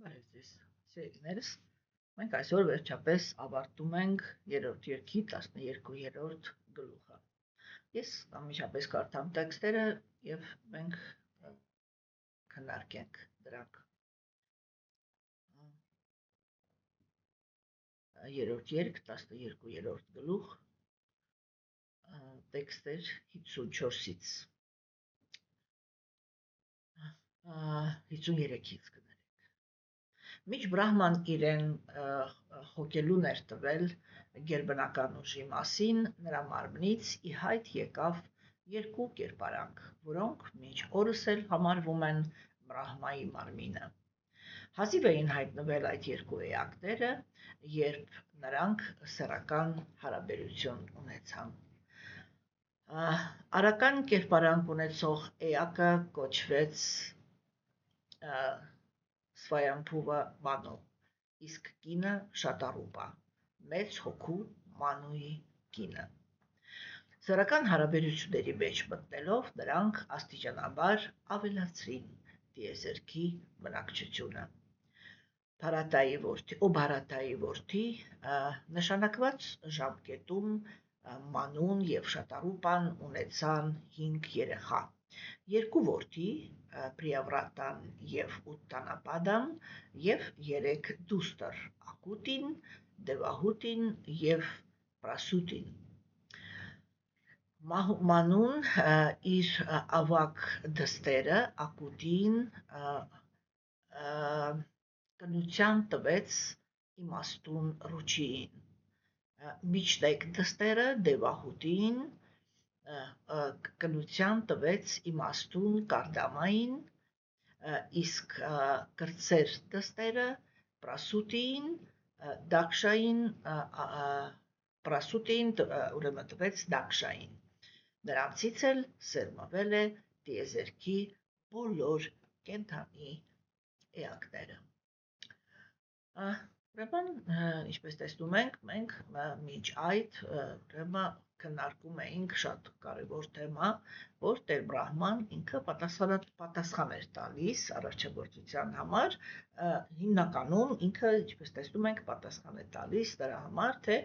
Բարև ձեզ, սիրելիներս, մենք այսօր վերջապես ավարտում ենք երրորդ երգի 12-րդ գլուխը։ Ես անմիջապես կարդամ տեքստերը եւ մենք քննարկենք դրանք։ Երրորդ երգ 12-րդ գլուխ, տեքստեր 54-ից 53-ից Միջ Բրահման իրեն հոգելուն էր տվել գերբնական ուժի մասին, նրա մարմնից ի հայտ եկավ երկու կերպարանք, որոնք մինչ օրս էլ համարվում են Բրահմայի մարմինը։ Հազիվ էին հայտնվել այդ երկու էակները, երբ նրանք սեռական հարաբերություն ունեցան։ Արական կերպարանք ունեցող էակը կոչվեց Սվայամփուվա Մանու, իսկ կինը Շատարուպա, մեծ հոգու Մանուի կինը։ Սեռական հարաբերությունների մեջ մտնելով նրանք աստիճանաբար ավելացրին տիեզերքի բնակչությունը։ Բհարատայի որդի նշանակված ժամկետում Մանուն եւ Շատարուպան ունեցան 5 երեխա, երկու որդի Պրիավրատան եւ Ուտտանապադան եւ 3 դուստր Ակուտին, Դևահուտին եւ Պրասուտին։ Մանուն իր ավագ դստերը Ակուտին կնության տվեց իմաստուն Ռուչիին, միջտեկ դստերը Դևահուտին կնության տվեց իմաստուն Կարդամային, իսկ կրտսեր դստերը Պրասուտին ուրեմն տվեց Դաքշային։ Նրանցից էլ սերմվել է տիեզերքի բոլոր կենդանի էակները։ Ուրեմն, ինչպես տեսնում ենք, մենք մինչ այդ քննարկում էինք շատ կարևոր թեմա, որ Տեր Բրահման ինքը պատասխան էր տալիս արարչագործության համար, հիմնականում ինքը, ինչպես տեսնում ենք, պատասխան է տալիս դրա համար, թե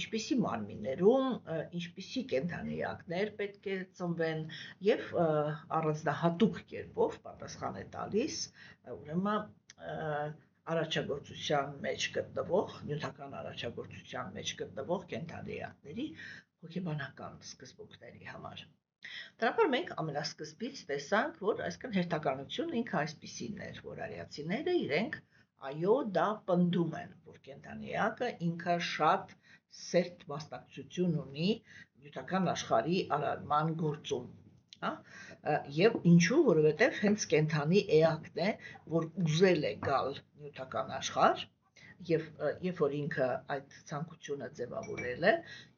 ինչպիսի մարմիններում, ինչպիսի կենդանի էակներ պետք է ծնվեն եւ առանձնահատուկ կերպով պատասխան է տալիս, ուրեմն արարչագործության մեջ գտնվող, նյութական արարչագործության մեջ գտնվող կենդանի էակների հոգեբանական սկզբունքների համար։ Դրա համար մենք ամենասկզբից տեսանք, որ այսքան հերթականությունը ինքը այսպիսին էր, որ արիացիները իրենք այո, դա պնդում են, որ կենդանի էակը ինքը շատ սերտ մասնակցություն ունի նյութական աշխարհի արարման գործում։ Եվ ինչու, որովհետև հենց կենդանի էակն է, որ ուզել է գալ նյութական աշխարհ, եւ երբ որ ինքը այդ ցանկությունը ձևավորել է,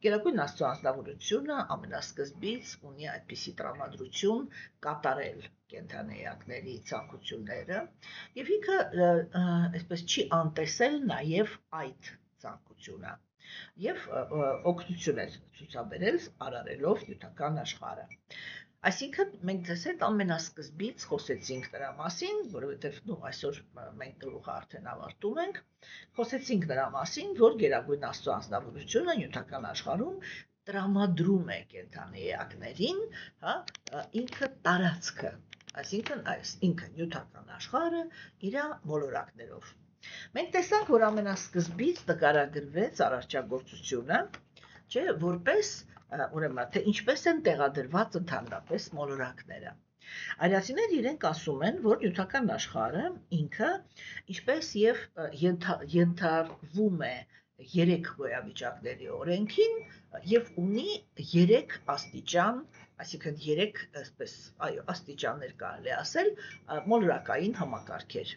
Գերագույն Աստծո անձնավորությունը ամենասկզբից ունի այդպիսի տրամադրություն կատարել կենդանի էակների ցանկությունները, եւ ինքը այսպես չի անտեսել նաեւ այդ ցանկությունը եւ օգնություն է ցուցաբերել արարելով նյութական աշխարհը։ Այսինքն մենք ձեզ հետ ամենասկզբից խոսեցինք դրա մասին, որովհետև այսօր մենք գլուխը արդեն ավարտում ենք, խոսեցինք դրա մասին, որ Գերագույն Աստծո անձնավորությունը նյութական աշխարհում տրամադրում է կենդանի էակներին, ինքը տարածքը, այսինքն ինքը նյութական աշխարհը իր մոլորակներով։ Մենք տեսանք, որ ամենասկզբից նկարագրվեց արարչագործությունը, չէ, որպես ուրեմն թե ինչպես են տեղադրված ընդհանրապես մոլորակները։ Արիացիները իրենք ասում են, որ նյութական աշխարհը ինքը ինչպես եւ ենթարկվում է 3 գոյավիճակների օրենքին եւ ունի 3 աստիճան, այսինքն 3 այսպես, այո, աստիճաններ կարելի ասել, մոլորակային համակարգեր։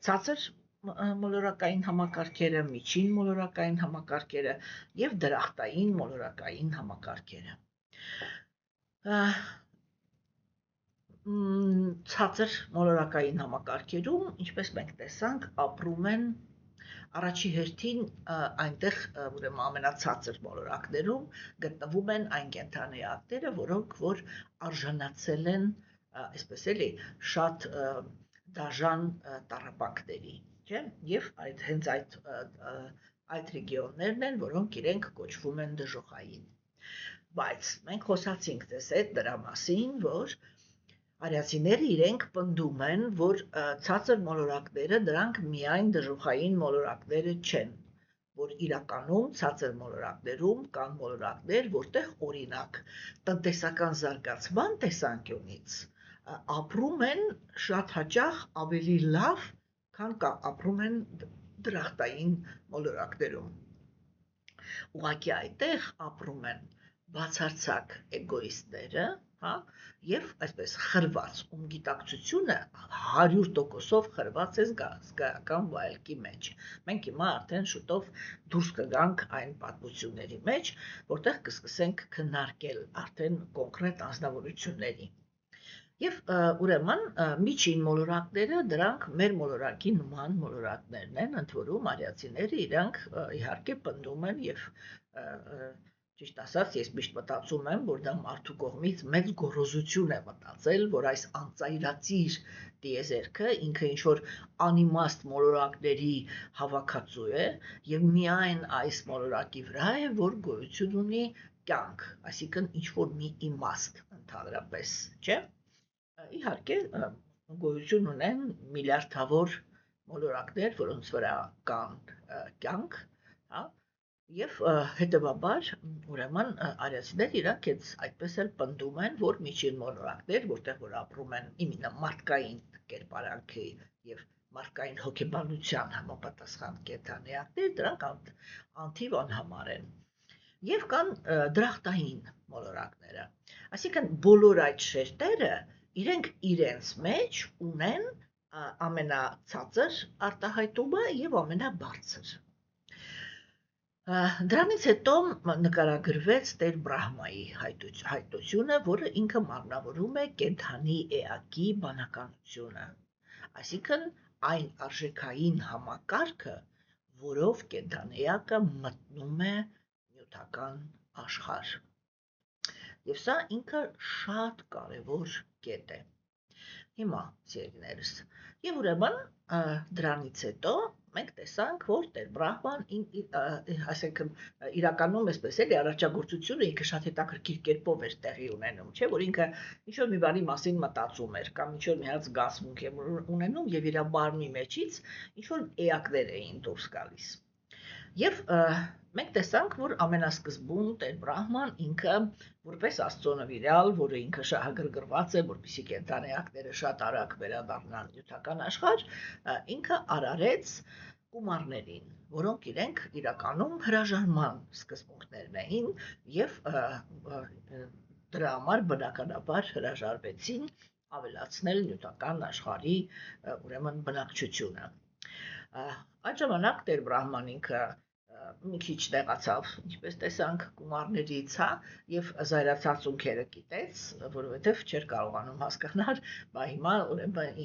Ցածր մոլորակային համակարգերը, միջին մոլորակային համակարգերը եւ դրախտային մոլորակային համակարգերը։ Ցածր մոլորակային համակարգերում, ինչպես մենք տեսանք, ապրում են առաջի հերթին այնտեղ ուրեմն ամենացածր մոլորակներում գտնվում են այն կենդանի էակները, որոնք որ արժանացել են, այսպես էլի, շատ դաժան տառապանքների, չէ՞, եւ հենց այդ ռեգիոններն են, որոնք իրենք կոչվում են դժոխային։ Բայց մենք խոսացինք դες այդ դրա մասին, որ արիացիները իրենք պնդում են, որ ցածր մոլորակները դրանք միայն դժոխային մոլորակները չեն, որ իրականում ցածր մոլորակներում կան մոլորակներ, որտեղ օրինակ տնտեսական զարգացման տեսանկյունից ապրում են շատ հաճախ ավելի լավ, քան ապրում են դրախտային մոլորակներում։ Ուղղակի այդտեղ ապրում են բացարձակ էգոիստները, հա, եւ այսպես խրված, ում գիտակցությունը 100%-ով խրված է զգայական վայելքի մեջ։ Մենք հիմա արդեն շուտով դուրս կգանք այն պատմությունների մեջ, որտեղ կսկսենք քննարկել արդեն կոնկրետ անձնավորությունների։ Եվ ուրեմն միջին մոլորակները դրանք մեր մոլորակի նման մոլորակներն են, ընդ որում արիացիները իրանք իհարկե պնդում են եւ ճիշտ ասած ես միշտ մտածում եմ, որ դա մարդու կողմից մեծ գոռոզություն է մտածել, որ այս անծայրածիր տիեզերքը ինքը ինչ որ անիմաստ մոլորակների հավաքածու է եւ միայն այս մոլորակի վրա է, որ գոյություն ունի կյանք, այսինքն ինչ որ մի իմաստ ընդհանրապես, չէ՞։ Իհարկե գոյություն ունեն միլիարդավոր մոլորակներ, որոնց վրա կան կյանք, հա, եւ հետեւաբար ուրեմն արիացիները իրանք այդպես էլ պնդում են, որ միջին մոլորակներ, որտեղ որ ապրում են իմенно մարդկային կերպարանքի եւ մարդկային հոգեբանության համապատասխան կենդանիներ, դրանք անթիվ անհամար են։ Եվ կան դրախտային մոլորակները, այսինքն բոլոր այդ շերտերը իրենք իրենց մեջ ունեն ամենացածր արտահայտումը եւ ամենաբարձր։ Դրանից հետո նկարագրվեց Տեր Բրահմայի հայտնությունը, որը ինքը մարմնավորում է կենդանի էակի բանականությունը, այսինքն այն արժեքային համակարգը, որով կենդանի էակը մտնում է նյութական աշխարհ։ Եվ սա ինքը շատ կարևոր կետ է։ Հիմա, սիրելիներս, եւ ուրեմն դրանից հետո մենք տեսանք, որ Տեր Բրահման, այսինքն իրականում էսպես էլի առաջագործությունը ինքը շատ հետաքրքիր կերպով էր տեղի ունենում, չէ՞, որ ինքը ինչ որ մի բանի մասին մտածում էր կամ ինչ որ մի հատ զգացմունք էր ունենում եւ իր բարմի մեջից ինչ որ էակներ էին դուրս գալիս։ Եվ մենք տեսանք, որ ամենասկզբում Տեր Բրահման ինքը որպես Աստծո նվիրյալ, որը ինքը շահագրգռված է, որպեսզի կենդանիակները շատ արագ վերադառնան նյութական աշխարհ, ինքը արարեց կումարներին, որոնք իրենք իրականում հրաժարման սկզբունքներն էին եւ դրա համար բնականաբար հրաժարվեցին ավելացնել նյութական աշխարհի ուրեմն բնակչությունը։ Այդ ժամանակ Տեր Բրահման ինքը մի քիչ տեղացավ, ինչպես տեսանք կումարներից, հա, եւ զայրացածունքերը գիտեց, որովհետեւ չէր կարողանում հասկանալ, բա հիմա ուրեմն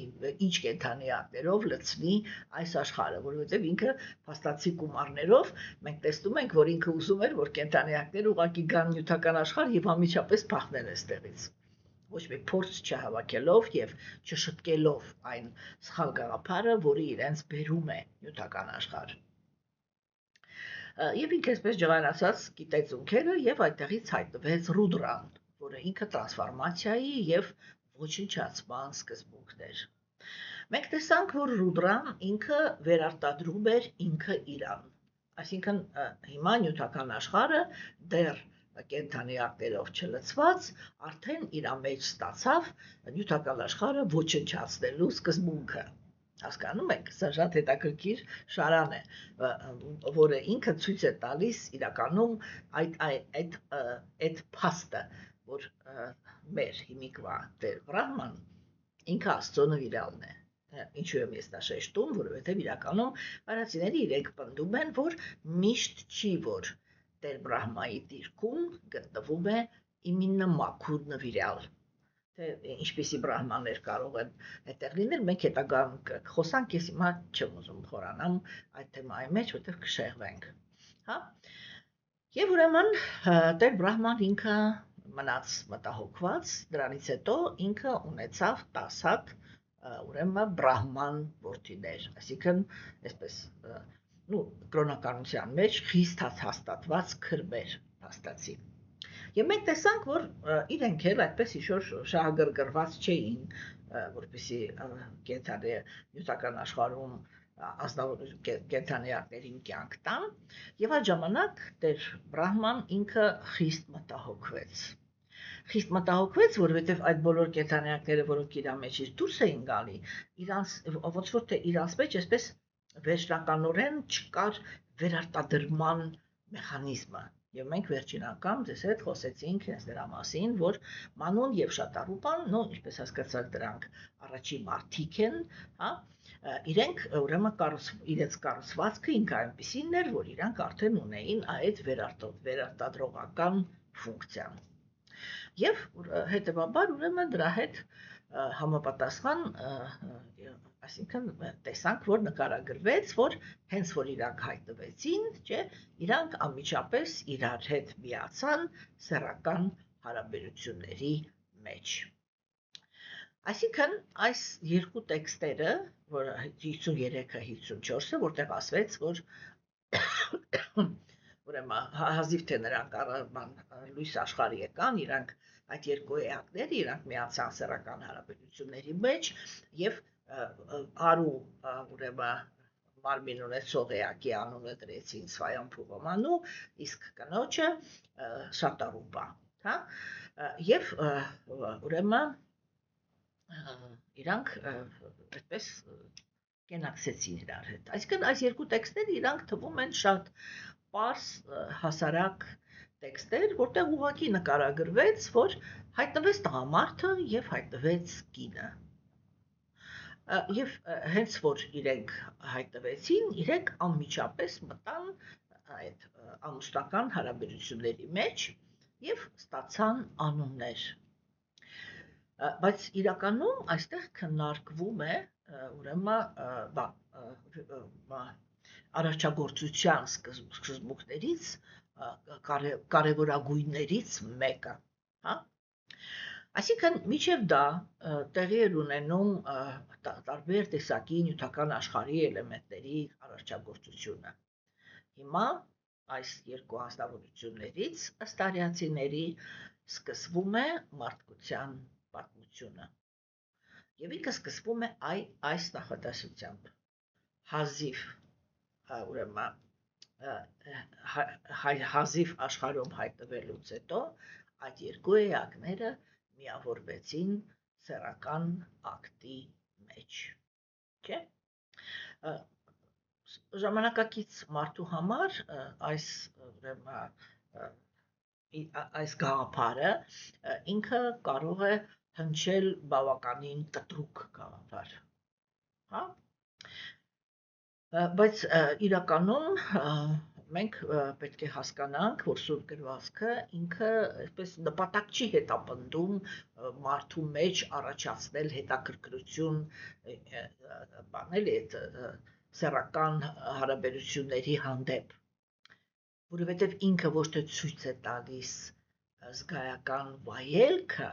ինչ կենդանիակներով լցվի այս աշխարհը, որովհետեւ ինքը փաստացի կումարներով մենք տեսնում ենք, որ ինքը ուզում էր, որ կենդանիակները ուղղակի գան նյութական աշխարհ եւ անմիջապես փախնեն այստեղից։ Ոչ մի փորձ չհավաքելով եւ չշտկելով այն սխալ գաղափարը, որը իրենց բերում է նյութական աշխարհ։ Եվ ինքը այսպես ջղայնացած գիտեց ունքերը եւ այդտեղից հայտնվեց Ռուդրան, որը ինքը տրանսֆորմացիայի եւ ոչնչացման սկզբունքն էր։ Մենք տեսանք, որ Ռուդրան ինքը վերարտադրում էր ինքը իրան, այսինքն հիմա նյութական աշխարհը դեռ կենդանիակներով չլցված, արդեն իր մեջ ստացավ նյութական աշխարհը ոչնչացնելու սկզբունքը։ Հասկանում եք, սա շատ հետաքրքիր շարան է, որը ինքը ցույց է տալիս իրականում այդ փաստը, որ մեր հիմիկվա Տեր Բրահման ինքը Աստծո նվիրյալն է։ Ինչու եմ ես դա շեշտում, որովհետև իրականում արիացիները իրենք պնդում են, որ միշտ չի, որ Տեր Բրահմայի դիրքում գտնվում է իմինը մաքուր նվիրյալ, թե ինչպիսի բրահմաններ կարող են այդտեղ լինել, մենք հետագայում կխոսանք, ես հիմա չեմ ուզում խորանամ այդ թեմայի մեջ, որտեղ կշեղվենք, հա։ Եվ ուրեմն Տեր Բրահման ինքը մնաց մտահոգված, դրանից հետո ինքը ունեցավ 10 հատ ուրեմն բրահման որդիներ, այսինքն այսպես կրոնականության մեջ խիստ հաստատված քրմեր փաստացի։ Եվ մենք տեսանք, որ իրենք էլ այդպես ինչ-որ շահագրգռված չէին, որպեսզի կենդանի նյութական աշխարհում կենդանիակներին կյանք տան, եւ այդ ժամանակ Տեր Բրահման ինքը խիստ մտահոգվեց, որովհետեւ այդ բոլոր կենդանիակները, որոնք իր մեջից դուրս էին գալի, իրանց ոնց որ թե իրանց մեջ այսպես վերջնականորեն չկար վերարտադրման մեխանիզմը։ Եվ մենք վերջին անգամ ձեզ հետ խոսեցինք հենց դրա մասին, որ Մանուն եւ Շատարուպան, ինչպես հասկացաք, դրանք առաջի մարդիկ են, հա, իրենք ուրեմն իրենց կառուցվածքը ինքը այնպեսին էր, որ իրանք արդեն ունեին այդ վերարտադրողական ֆունկցիան։ Եվ հետևաբար ուրեմն դրա հետ համապատասխան, այսինքն տեսանք, որ նկարագրվեց, որ հենց որ իրանք հայտնվեցին, չէ, իրանք անմիջապես իրար հետ միացան սեռական հարաբերությունների մեջ։ Այսինքն այս երկու տեքստերը, որ 53-ը, 54-ը, որտեղ ասվեց, որ ուրեմն հազիվ թե նրանք լույս աշխարհի եկան, իրանք այդ երկու էակները իրանք միացան սեռական հարաբերությունների մեջ եւ արու ուրեմն մարմին ունեցող էակի անունը դրեցին Սվայամփու Մանու, իսկ կնոջը Շատարուպա, հա, եւ ուրեմն իրանք այդպես կենակցեցին իրար հետ։ Այսինքն այս երկու տեքստերը իրանք թվում են շատ պարզ հասարակ տեքստեր, որտեղ ուղղակի նկարագրվեց, որ հայտնվեց տղամարդը եւ հայտնվեց կինը։ Եվ հենց որ իրենք հայտնվեցին, իրենք անմիջապես մտան այդ ամուսնական հարաբերությունների մեջ եւ ստացան անուններ։ Բայց իրականում այստեղ քննարկվում է ուրեմն արարչագործության սկզբունքներից կարևորագույններից մեկը, հա։ Այսինքն մինչև դա տեղի էր ունենում տարբեր տեսակի նյութական աշխարհի էլեմենտների արարչագործությունը։ Հիմա այս երկու անձնավորություններից ըստ արիացիների սկսվում է մարդկության պատմությունը։ Եվ ինքը սկսվում է այս նախադասությամբ. հազիվ ուրեմն հազիվ աշխարհում հայտնվելուց հետո այդ երկու էակները միավորվեցին սեռական ակտի մեջ, չէ՞։ Ժամանակակից մարդու համար այս գաղափարը ինքը կարող է հնչել բավականին կտրուկ գաղափար, հա։ Բայց իրականում մենք պետք է հասկանանք, որ Սուրբ գրվածքը ինքը այսպես նպատակ չի հետապնդում մարդու մեջ առաջացնել հետաքրքրություն բանել այդ սեռական հարաբերությունների հանդեպ, որովհետև ինքը ոչ թե ցույց է տալիս զգայական վայելքը,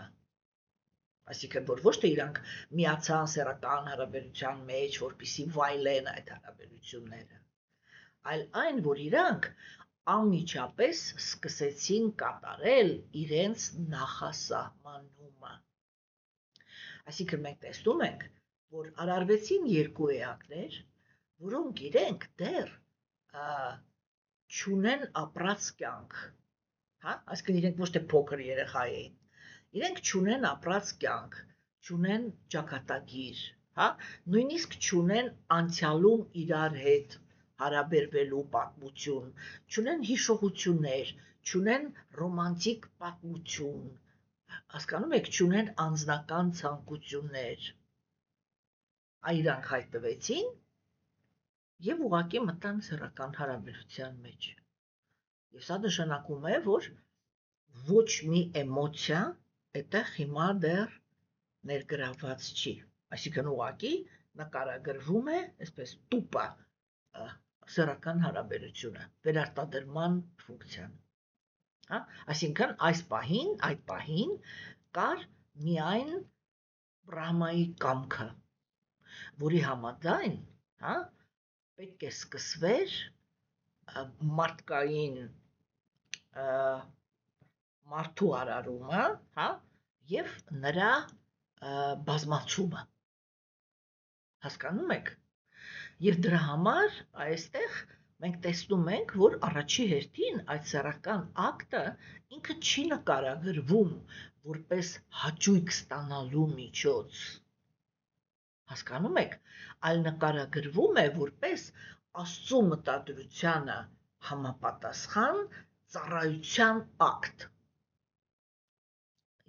այսինքն որ ոչ թե իրանք միացան սեռական հարաբերության մեջ, որպեսզի վայելեն այդ հարաբերությունները, այլ այն, որ իրանք անմիջապես սկսեցին կատարել իրենց նախասահմանումը։ Այսինքն մենք տեսնում ենք, որ արարվեցին երկու էակներ, որոնք իրենք դեռ չունեն ապրած կյանք, հա, այսինքն իրենք ոչ թե փոքր երեխա էին, իրենք չունեն ապրած կյանք, չունեն ճակատագիր, հա, նույնիսկ չունեն անցյալում իրար հետ հարաբերվելու պատմություն, չունեն հիշողություններ, չունեն ռոմանտիկ պատմություն, հասկանում եք, չունեն անձնական ցանկություններ, իրանք հայտնվեցին եւ ուղղակի մտան սեռական հարաբերության մեջ։ Եվ սա նշանակում է, որ ոչ մի էմոցիա այդտեղ հիմա դեռ ներգրավված չի, այսինքն ուղղակի նկարագրվում է այսպես տուպը սեռական հարաբերությունը, վերարտադրման ֆունկցիան, հա, այսինքն այդ պահին կար միայն Բրահմայի կամքը, որի համաձայն, հա, պետք է սկսվեր մարդկային մարդու արարումը, հա, եւ նրա բազմացումը։ Հասկանում եք։ Եվ դրա համար այստեղ մենք տեսնում ենք, որ առաջի հերթին այդ սեռական ակտը ինքը չի նկարագրվում որպես հաճույք ստանալու միջոց։ Հասկանում եք, այլ նկարագրվում է որպես Աստծո մտադրությանը համապատասխան ծառայության ակտ։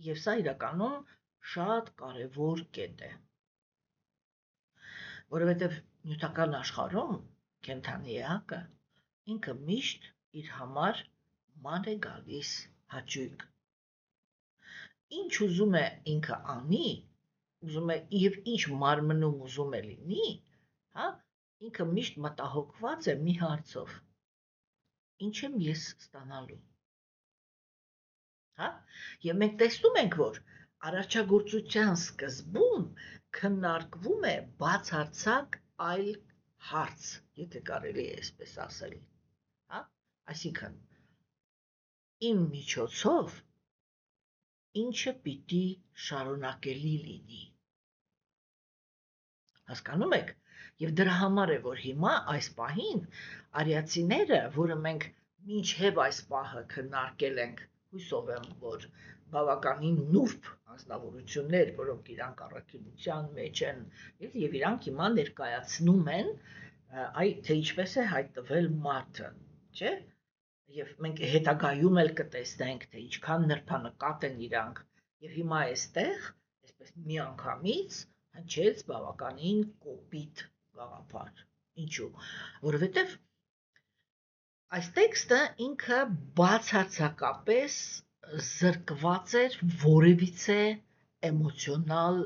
Եվ սա իրականում շատ կարևոր կետ է, որովհետև նյութական աշխարհում կենդանի էակը ինքը միշտ իր համար ման է գալիս հաճույք։ Ինչ ուզում է ինքը անի, ուզում է եւ ինչ մարմնում ուզում է լինի, հա, ինքը միշտ մտահոգված է մի հարցով. ինչ եմ ես ստանալու։ Հա, եւ մենք տեսնում ենք, որ առաջագործության սկզբում քննարկվում է բացարձակ այլ հարց, եթե կարելի է այսպես ասել, հա, այսինքն իմ միջոցով ինչը պիտի շարունակելի լինի։ Հասկանում եք, եւ դրա համար է, որ հիմա այս պահին արիացիները, որը մենք մինչև այս պահը քննարկել ենք, հույսով եմ, որ բավականին նուրբ անձնավորություններ, որոնք իրանք առաքինության մեջ են, եւ իրանք հիմա ներկայացնում են, թե ինչպես է հայտնվել մարդը, չէ՞։ Եվ մենք հետագայում էլ կտեսնենք, թե ինչքան նրբանկատ են իրանք, եւ հիմա այստեղ, այսպես միանգամից հնչեց բավականին կոպիտ գաղափար։ Ինչու՞։ Որովհետեւ այս տեքստը ինքը բացարձակապես զրկված էր որևիցե էմոցիոնալ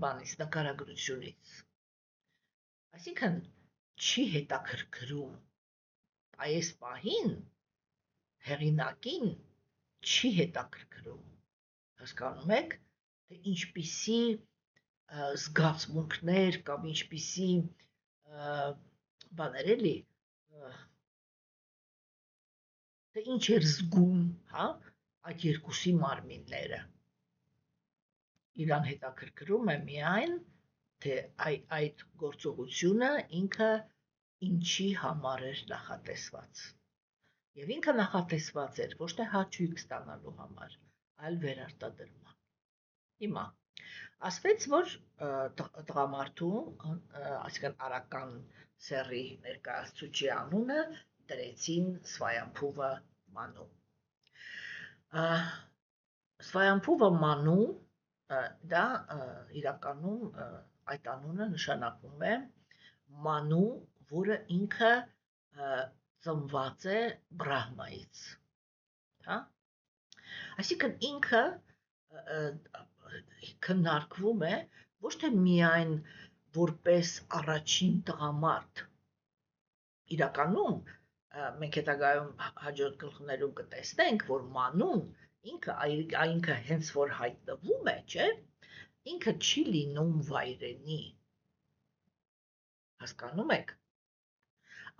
բանից, նկարագրությունից։ Այսինքն չի հետաքրքրում այս պահին հեղինակին չի հետաքրքրում։ Հասկանում եք, թե ինչպիսի զգացմունքներ կամ ինչպիսի բաներ էլի, թե ինչ էր զգում, հա, այդ երկուսի մարմինները։ Իրան հետաքրքրում է միայն, թե այդ գործողությունը ինքը ինչի համար էր նախատեսված։ Եվ ինքը նախատեսված էր ոչ թե հաճույք ստանալու համար, այլ վերարտադրման։ Հիմա ասվեց, որ տղամարդու, այսինքն արական սեռի ներկայացուցիչի անունը դրեցին Սվայանփուվը Մանու։ Սվայանփուվը Մանու դա իրականում այդ անունը նշանակում է Մանու, որը ինքը ծնված է Բրահմայից, հա։ Այսինքն ինքը քննարկվում է ոչ թե միայն որպես առաջին տղամարդ, իրականում մենք հետագայում հաջորդ գլխներում կտեսնենք, որ Մանուն ինքը հենց որ հայտնվում է, չէ, ինքը չի լինում վայրենի։ Հասկանում եք։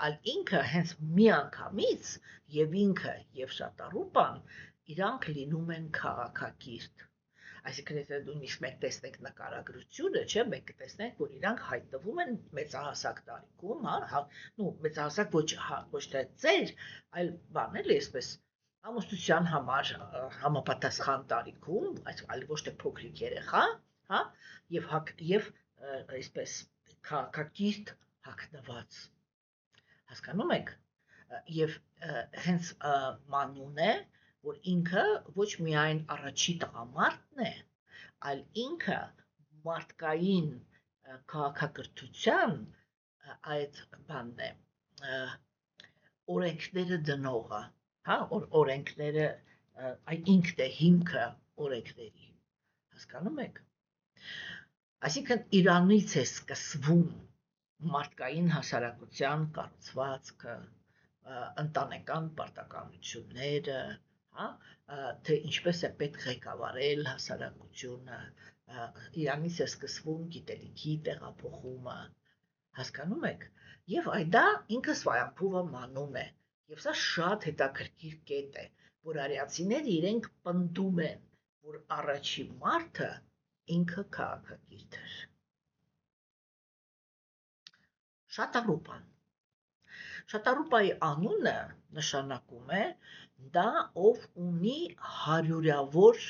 Այլ ինքը հենց միանգամից եւ ինքը եւ Շատառուպան իրանք լինում են քաղաքակիրթ։ Այսինքն եթե նույնիսկ մենք տեսնենք նկարագրությունը, չէ, մենք կտեսնենք, որ իրանք հայտնվում են մեծահասակ տարիքում, հա, մեծահասակ ոչ թե ծեր, այլ բան էլի, այսպես ամուսնության համար համապատասխան տարիքում, այլ ոչ թե փոքրիկ երեխա, հա, եւ այսպես քաղաքակիրթ հագնված։ Հասկանում եք։ Եվ հենց Մանուն է, որ ինքը ոչ միայն առաջի տղամարդն է, այլ ինքը մարդկային քաղաքակրթության այդ բանն է, օրենքները դնողը, հա, օրենքները, այդ ինքն է հիմքը օրենքների, հասկանում եք։ Այսինքն Իրանից է սկսվում մարդկային հասարակության կառուցվածքը, ընտանեկան պարտականությունները, հա, թե ինչպես է պետք ղեկավարել հասարակությունը, իրանից է սկսվում գիտելիքի տեղափոխումը, հասկանում եք, եւ դա ինքը Սվայամփուվը մանում է, եւ սա շատ հետաքրքիր կետ է, որ արիացիները իրենք պնդում են, որ առաջին մարդը ինքը քաղաքագիրտ էր։ Շատառուպայի անունը նշանակում է դա, ով ունի հարյուրավոր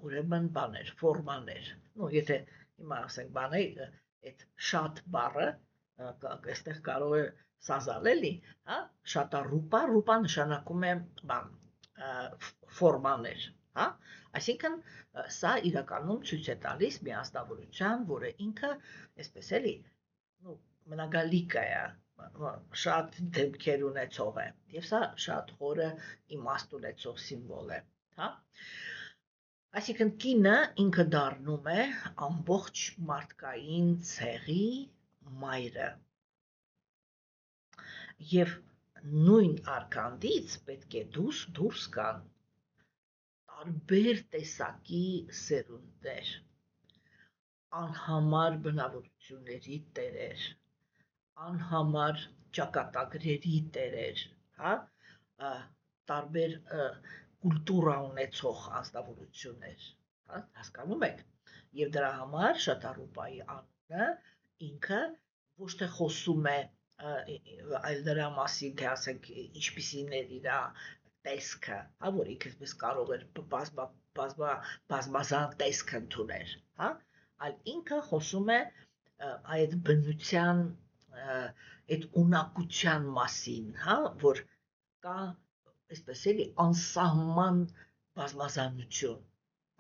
ուրեմն բաներ, ֆորմաներ։ Եթե հիմա ասենք բաներ, այդ շատ բառը այստեղ կարող է սազալ էլի, հա, շատառուպա նշանակում է բան, ֆորմաներ, հա, այսինքն սա իրականում ցույց է տալիս մի ազնվորության, որը ինքը այսպես էլի, մնագալիք է, շատ դեպքեր ունեցող է, եւ սա շատ խորը իմաստ ունեցող սիմվոլ է, հա։ Այսինքն կինը ինքը դառնում է ամբողջ մարդկային ցեղի մայրը։ Եվ նույն արքանդից պետք է դուրս գան տարբեր տեսակի սերունդներ, անհամար բնավորությունների տերեր, անհամար ճակատագրերի տերեր, հա, տարբեր կուլտուրա ունեցող ազնվորություններ, հա, հասկանում եք, եւ դրա համար շատառուպայի անունը ինքը ոչ թե խոսում է այլ դրա մասին, թե ասենք ինչպիսին էր իր տեսքը, հա, որ ինքնպես կարող էր բազմազան տեսք ընդուներ, հա, այլ ինքը խոսում է այդ բնության այդ ունակության մասին, հա, որ կա այսպես էլի անսահման բազմազանություն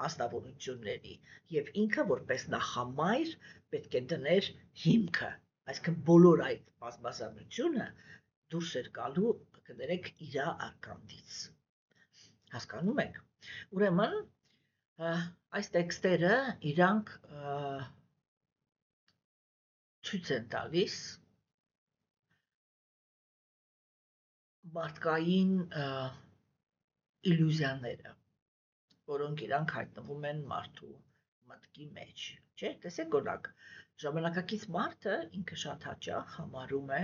ազնվորությունների եւ ինքը որպես նախամայր պետք է դներ հիմքը, այսինքն բոլոր այդ բազմազանությունը դուրս էր գալու, կներեք, իր արքանդից, հասկանում եք, ուրեմն այս տեքստերը իրանք ցույց են տալիս մարդկային իլյուզիաները, որոնք իրանք հայտնվում են մարդու մտքի մեջ, չէ՞, տեսեք օրինակ, ժամանակակից մարդը ինքը շատ հաճախ համարում է,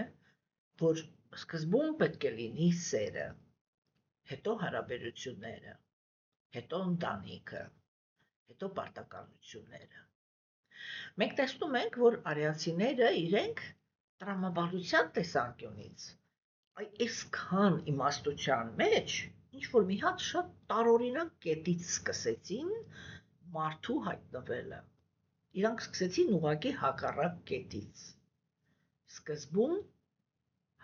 որ սկզբում պետք է լինի սերը, հետո հարաբերությունները, հետո ընտանիքը, հետո պարտականությունները։ Մենք տեսնում ենք, որ արիացիները իրենք տրամաբանության տեսանկյունից այսքան իմաստության մեջ ինչ-որ մի հատ շատ տարօրինակ կետից սկսեցին մարդու հայտնվելը։ Իրանք սկսեցին ուղղակի հակառակ կետից։ Սկզբում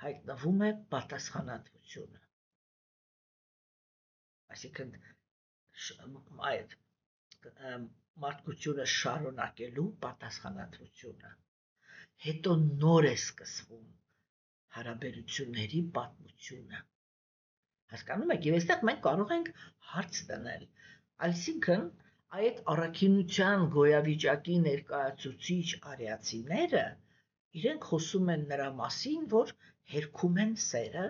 հայտնվում է պատասխանատվությունը։ Այսինքն այդ մարդկությունը շարունակելու պատասխանատվությունը։ Հետո նոր է սկսվում հարաբերությունների պատմությունը։ Հասկանում եք, եւ այստեղ մենք կարող ենք հարց տնել, այսինքն այդ առաքինության գոյավիճակի ներկայացուցիչ արիացիները իրենք խոսում են նրա մասին, որ հերքում են սերը։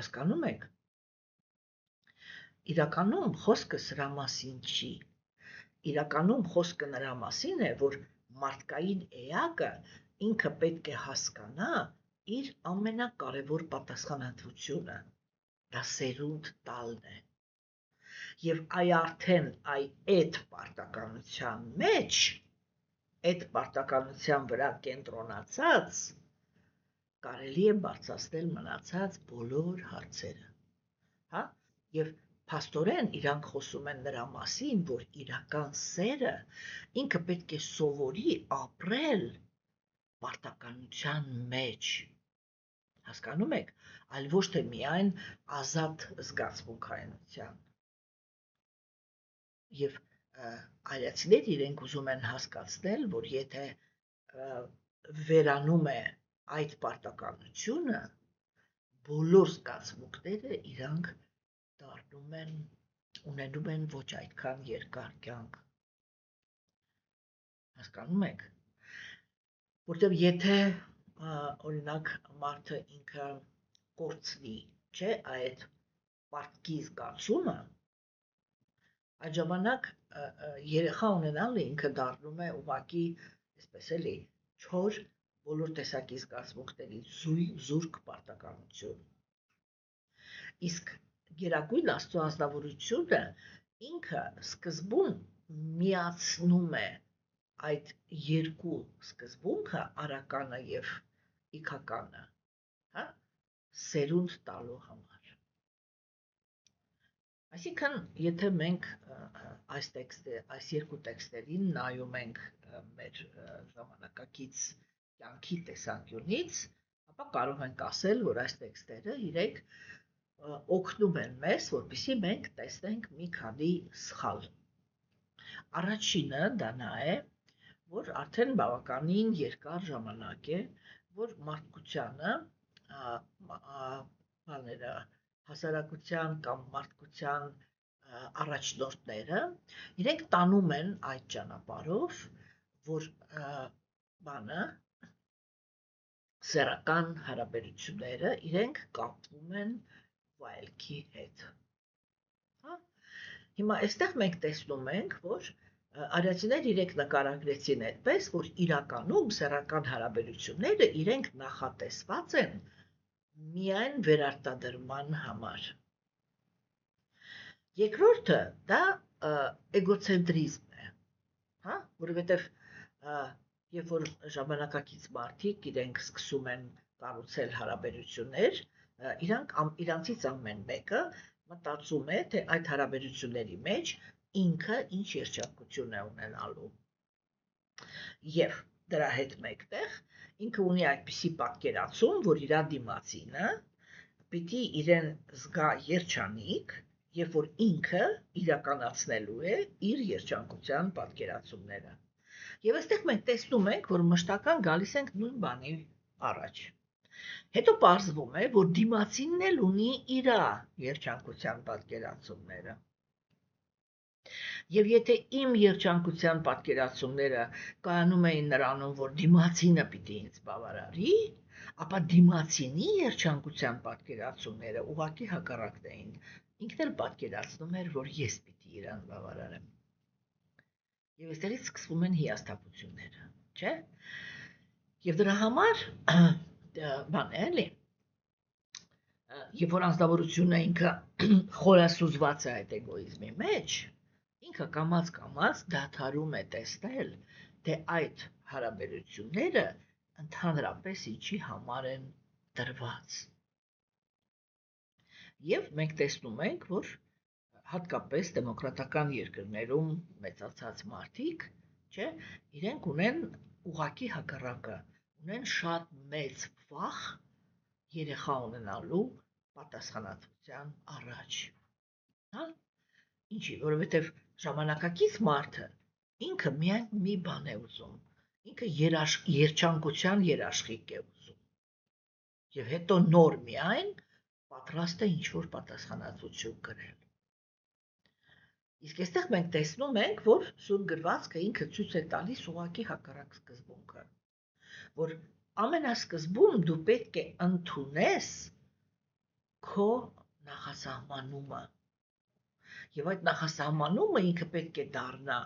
Հասկանում եք։ Իրականում խոսքը սրա մասին չի։ Իրականում խոսքը նրա մասին է, որ մարդկային էակը ինքը պետք է հասկանա իր ամենակարևոր պատասխանատվությունը, դա սերունդ տալն է, և արդեն այդ պարտականության մեջ, այդ պարտականության վրա կենտրոնացած, կարելի է բարձրացնել մնացած բոլոր հարցերը, հա, և փաստորեն իրանք խոսում են նրա մասին, որ իրական սերը ինքը պետք է սովորի ապրել պարտականության մեջ, հասկանում եք, այլ ոչ թե միայն ազատ զգացմունքայնության։ Եվ արիացիները իրենք ուզում են հասկացնել, որ եթե վերանում է այդ պարտականությունը, բոլոր զգացմունքները իրանք դառնում են, ունենում են ոչ այդքան երկար կյանք։ Հասկանում եք։ Որտեւ եթե օրինակ մարդը ինքը կորցնի, չէ, այդ պարտքի զգացումը, այդ ժամանակ երեխա ունենալը ինքը դառնում է ուղղակի, այսպես էլի, չոր բոլոր տեսակի զգացմունքների զուրկ պարտականություն։ Իսկ Գերագույն Աստծո ազնվորությունը ինքը սկզբում միացնում է այդ երկու սկզբունքը, արականը եւ իքականը, հա, սերունդ տալու համար։ Այսինքն, եթե մենք այս երկու տեքստերին նայում ենք մեր ժամանակակից կյանքի տեսանկյունից, ապա կարող ենք ասել, որ այս տեքստերը իրենք օգնում են մեզ, որպեսզի մենք տեսնենք մի քանի սխալ։ Առաջինը դա նա է, որ արդեն բավականին երկար ժամանակ է, որ մարդկությանը հասարակության կամ մարդկության առաջնորդները իրենք տանում են այդ ճանապարհով, որ սեռական հարաբերությունները իրենք կապվում են վայելքի հետ։ Հա? Հիմա այստեղ մենք տեսնում ենք, որ արիացիներ իրենք նկարագրեցին այդպես, որ իրականում սեռական հարաբերությունները իրենք նախատեսված են միայն վերարտադրման համար։ Երկրորդը դա էգոցենտրիզմ է, հա, որովհետև երբ որ ժամանակակից մարդիկ իրենք սկսում են կառուցել հարաբերություններ, իրանցից ամեն մեկը մտածում է, թե այդ հարաբերությունների մեջ ինքը ինչ երջանկություն է ունենալու։ Եվ դրա հետ մեկտեղ ինքը ունի այդպիսի պատկերացում, որ իր դիմացինը պիտի իրեն զգա երջանիկ, երբ որ ինքը իրականացնելու է իր երջանկության պատկերացումները։ Եվ այստեղ մենք տեսնում ենք, որ մշտական գալիս ենք նույն բանի առաջ։ Հետո պարզվում է, որ դիմացինն էլ ունի իր երջանկության պատկերացումները։ Եվ եթե իմ երջանկության պատկերացումները կայանում էին նրանում, որ դիմացինը պիտի ինձ բավարարի, ապա դիմացինի երջանկության պատկերացումները ուղղակի հակառակն էին։ Ինքն էլ պատկերացնում էր, որ ես պիտի իրան բավարարեմ։ Եվ այստեղից սկսվում են հիասթափությունները, չէ՞։ Եվ դրա համար բան է, էլի։ Երբ որ անձնավորությունը ինքը խորասուզված է այդ էգոիզմի մեջ, ինքը կամաց դադարում է տեսնել, թե այդ հարաբերությունները ընդհանրապես ինչի համար են դրված։ Եվ մենք տեսնում ենք, որ հատկապես դեմոկրատական երկրներում մեծացած մարդիկ, չէ, իրենք ունեն ուղղակի հակառակը, ունեն շատ մեծ վախ երեխա ունենալու պատասխանատվության առաջ։ Հա? Ինչի, որովհետև ժամանակակից մարդը ինքը միայն մի բան է ուզում, ինքը երջանկության երաշխիք է ուզում։ Եվ հետո նոր միայն պատրաստ է ինչ-որ պատասխանատվություն կրել։ Իսկ այստեղ մենք տեսնում ենք, որ Սուրբ գրվածքը ինքը ցույց է տալիս ուղղակի հակառակ սկզբունքը, որ ամենասկզբում դու պետք է ընդունես քո նախասահմանումը։ Եվ այդ նախասահմանումը ինքը պետք է դառնա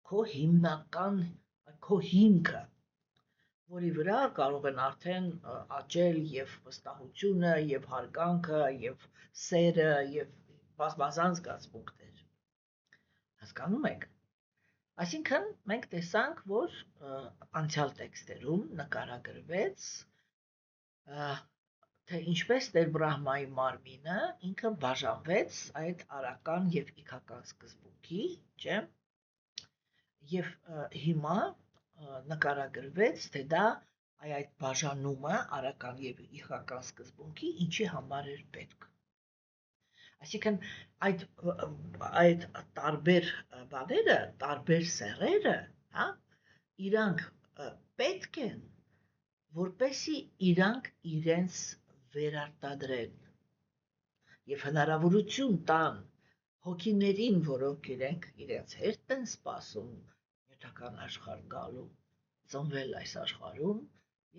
քո հիմնական, քո հիմքը, որի վրա կարող են արդեն աճել եւ վստահությունը, եւ հարգանքը, եւ սերը, եւ բազմազան զգացմունքներ։ Հասկանում եք։ Այսինքն մենք տեսանք, որ անցյալ տեքստերում նկարագրվեց թե ինչպես Տեր Բրահմայի մարմինը ինքը բաժանվեց այդ արական եւ իքական սկզբունքի, չէ՞։ Եվ հիմա նկարագրվեց, թե դա այդ բաժանումը արական եւ իքական սկզբունքի ինչի համար էր պետք։ Այսինքն այդ տարբեր բաները, տարբեր սեռերը, հա, իրանք պետք են, որպեսի իրանք իրենց վերարտադրեն եւ հնարավորություն տան հոգիներին, որոնք իրենց հերթ են սպասում նյութական աշխարհ գալու, ծնվել այս աշխարհում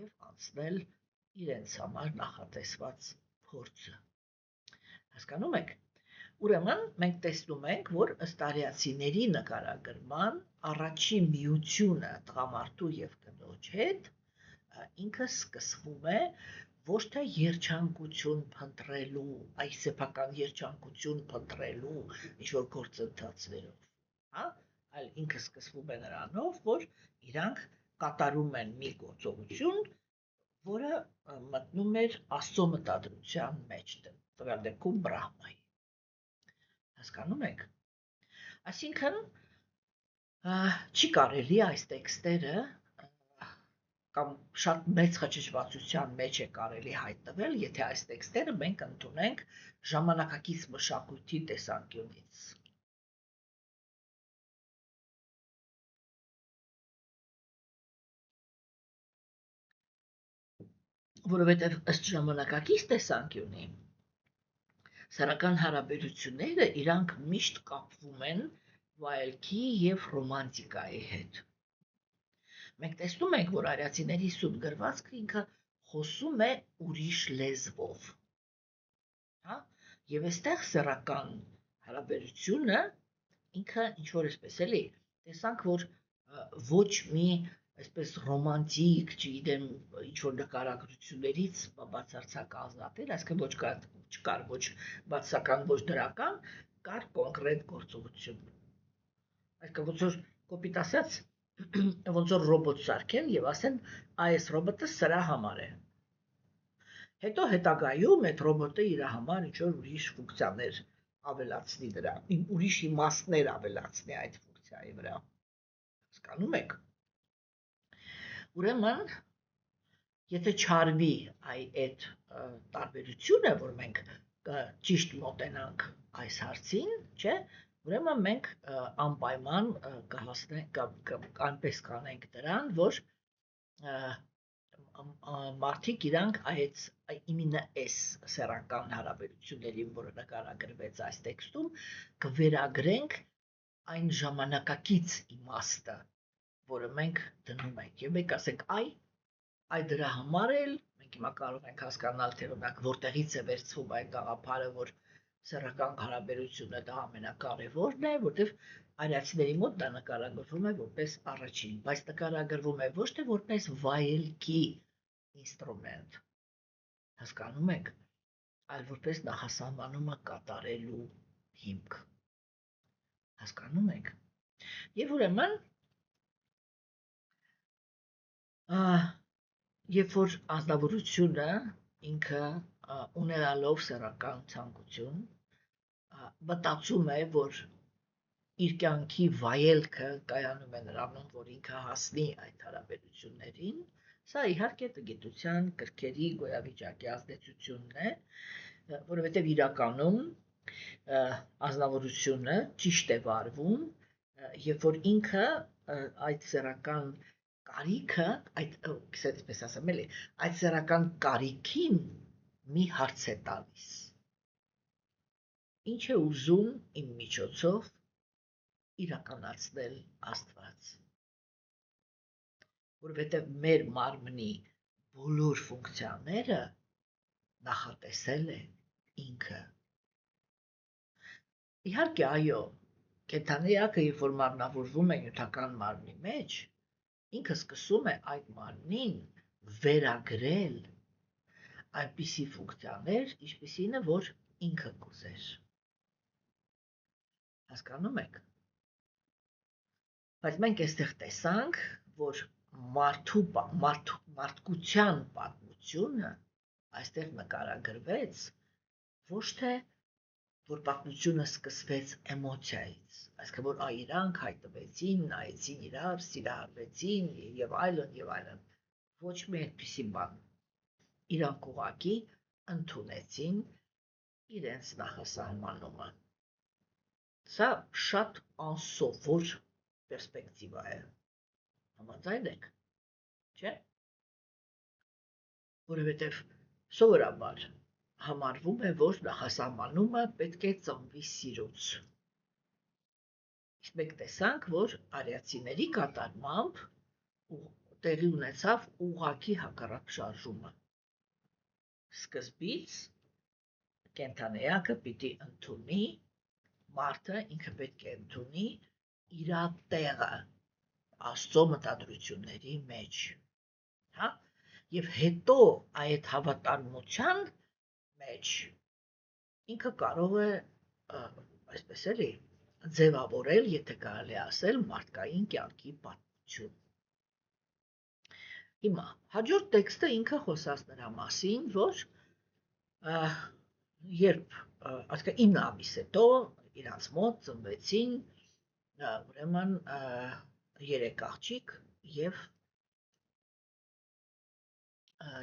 եւ անցնել իրենց համար նախատեսված փորձը։ Հասկանում եք, Ուրեմն մենք տեսնում ենք, որ ըստ արիացիների նկարագրման առաջին միությունը տղամարդու եւ կնոջ հետ ինքը սկսվում է ոչ թե երջանկություն փնտրելու, այս սեփական երջանկություն փնտրելու ինչ-որ գործընթացներով, հա, այլ ինքը սկսվում է նրանով, որ իրանք կատարում են մի գործողություն, որը մտնում էր Աստծո մտադրության մեջ, տվյալ դեպքում Բրահմայի։ Հասկանում եք։ Այսինքն չի կարելի այս տեքստերը կամ շատ մեծ խճճվածության մեջ է կարելի հայտնվել, եթե այս տեքստերը մենք ընդունենք ժամանակակից մշակույթի տեսանկյունից։ Որովհետև ըստ ժամանակակից տեսանկյունի սեռական հարաբերությունները իրանք միշտ կապվում են վայելքի եւ ռոմանտիկայի հետ։ Մենք տեսնում ենք, որ արիացիների սուտ գրվածքը ինքը խոսում է ուրիշ լեզվով։ Հա? Եվ այստեղ սեռական հարաբերությունը ինքը ինչ որ էսպես էլի, տեսանք, որ ոչ մի այսպես ռոմանտիկ, չգիտեմ, ինչ որ նկարագրություններից բացարձակ ազատել, այսինքն ոչ չկար ոչ բացական, ոչ դրական, կար կոնկրետ գործողություն։ Այսինքն ոնց որ կոպիտ ասած, ոնց որ ռոբոտ սարքեն եւ ասեն, այս ռոբոտը սրա համար է։ Հետո հետագայում այդ ռոբոտը իր համար ինչ որ ուրիշ ֆունկցիաներ ավելացնի դրա, ուրիշ իմաստներ ավելացնի այդ ֆունկցիայի վրա։ Հասկանում եք։ Ուրեմն, եթե չարվի այդ տարբերությունը, որ մենք ճիշտ մոտենանք այս հարցին, չէ, ուրեմն մենք անպայման կհասնենք այնպես կանենք դրան, որ մարդիկ իրանք իմенно այս սեռական հարաբերություններին, որը նկարագրվեց այս տեքստում, կվերագրենք այն ժամանակակից իմաստը, որը մենք դնում ենք, եւ մենք ասենք, այ դրա համար էլ մենք հիմա կարող ենք հասկանալ, թե օրինակ որտեղից է վերցվում այն գաղափարը, որ սեռական հարաբերությունը դա ամենակարևորն է, որտեղ արիացիների մոտ դա նկարագրվում է որպես առաջին, բայց նկարագրվում է ոչ թե որպես վայելքի ինստրումենտ, հասկանում եք, այլ որպես նախասահմանումը կատարելու հիմք, հասկանում եք, եւ ուրեմն երբ որ ազնվորությունը ինքը ունենալով սեռական ցանկություն մտածում է, որ իր կյանքի վայելքը կայանում է նրանում, որ ինքը հասնի այդ հարաբերություններին, սա իհարկե տգիտության, կրքերի, գոյավիճակի ազդեցությունն է, որովհետև իրականում ազնվորությունը ճիշտ է վարվում, երբ որ ինքը այդ սեռական կարիքը, այսպես ասեմ էլի, այդ սեռական կարիքին մի հարց է տալիս։ Ինչ է ուզում իմ միջոցով իրականացնել Աստված։ Որովհետև մեր մարմնի բոլոր ֆունկցիաները նախատեսել է ինքը։ Իհարկե, այո, կենդանիակը, երբ որ մարմնավորվում է նյութական մարմնի մեջ, ինքը սկսում է այդ մարմնին վերագրել այնպիսի ֆունկցիաներ, ինչպիսին է, որ ինքը կուզեր։ Հասկանում եք։ Բայց մենք այստեղ տեսանք, որ մարդկության պատմությունը այստեղ նկարագրվեց ոչ թե որ պատմությունը սկսվեց էմոցիայից, այսինքն որ իրանք հայտնվեցին, նայեցին իրար, սիրահարվեցին եւ այլն, ոչ մի այդպիսի բան։ Իրանք ուղղակի ընդունեցին իրենց նախասահմանումը։ Սա շատ անսովոր պերսպեկտիվա է։ Համաձայն եք, չէ՞։ Որովհետև սովորաբար համարվում է, որ նախասահմանումը պետք է ծնվի սիրուց։ Իսկ մենք տեսանք, որ արիացիների կատարմամբ տեղի ունեցավ ուղղակի հակառակ շարժումը։ Սկզբից կենդանիակը պիտի ընդունի մարդը ինքը պետք է ընդունի իր տեղը Աստծո մտադրությունների մեջ, հա, եւ հետո այդ հավատարմության մեջ ինքը կարող է այսպես էլի ձևավորել, եթե կարելի ասել, մարդկային կյանքի պատմություն։ Հիմա հաջորդ տեքստը ինքը խոսած նրա մասին, որ երբ ասկա 9 ամիս հետո իրանց մոտ ծնվեցին ուրեմն 3 աղջիկ եւ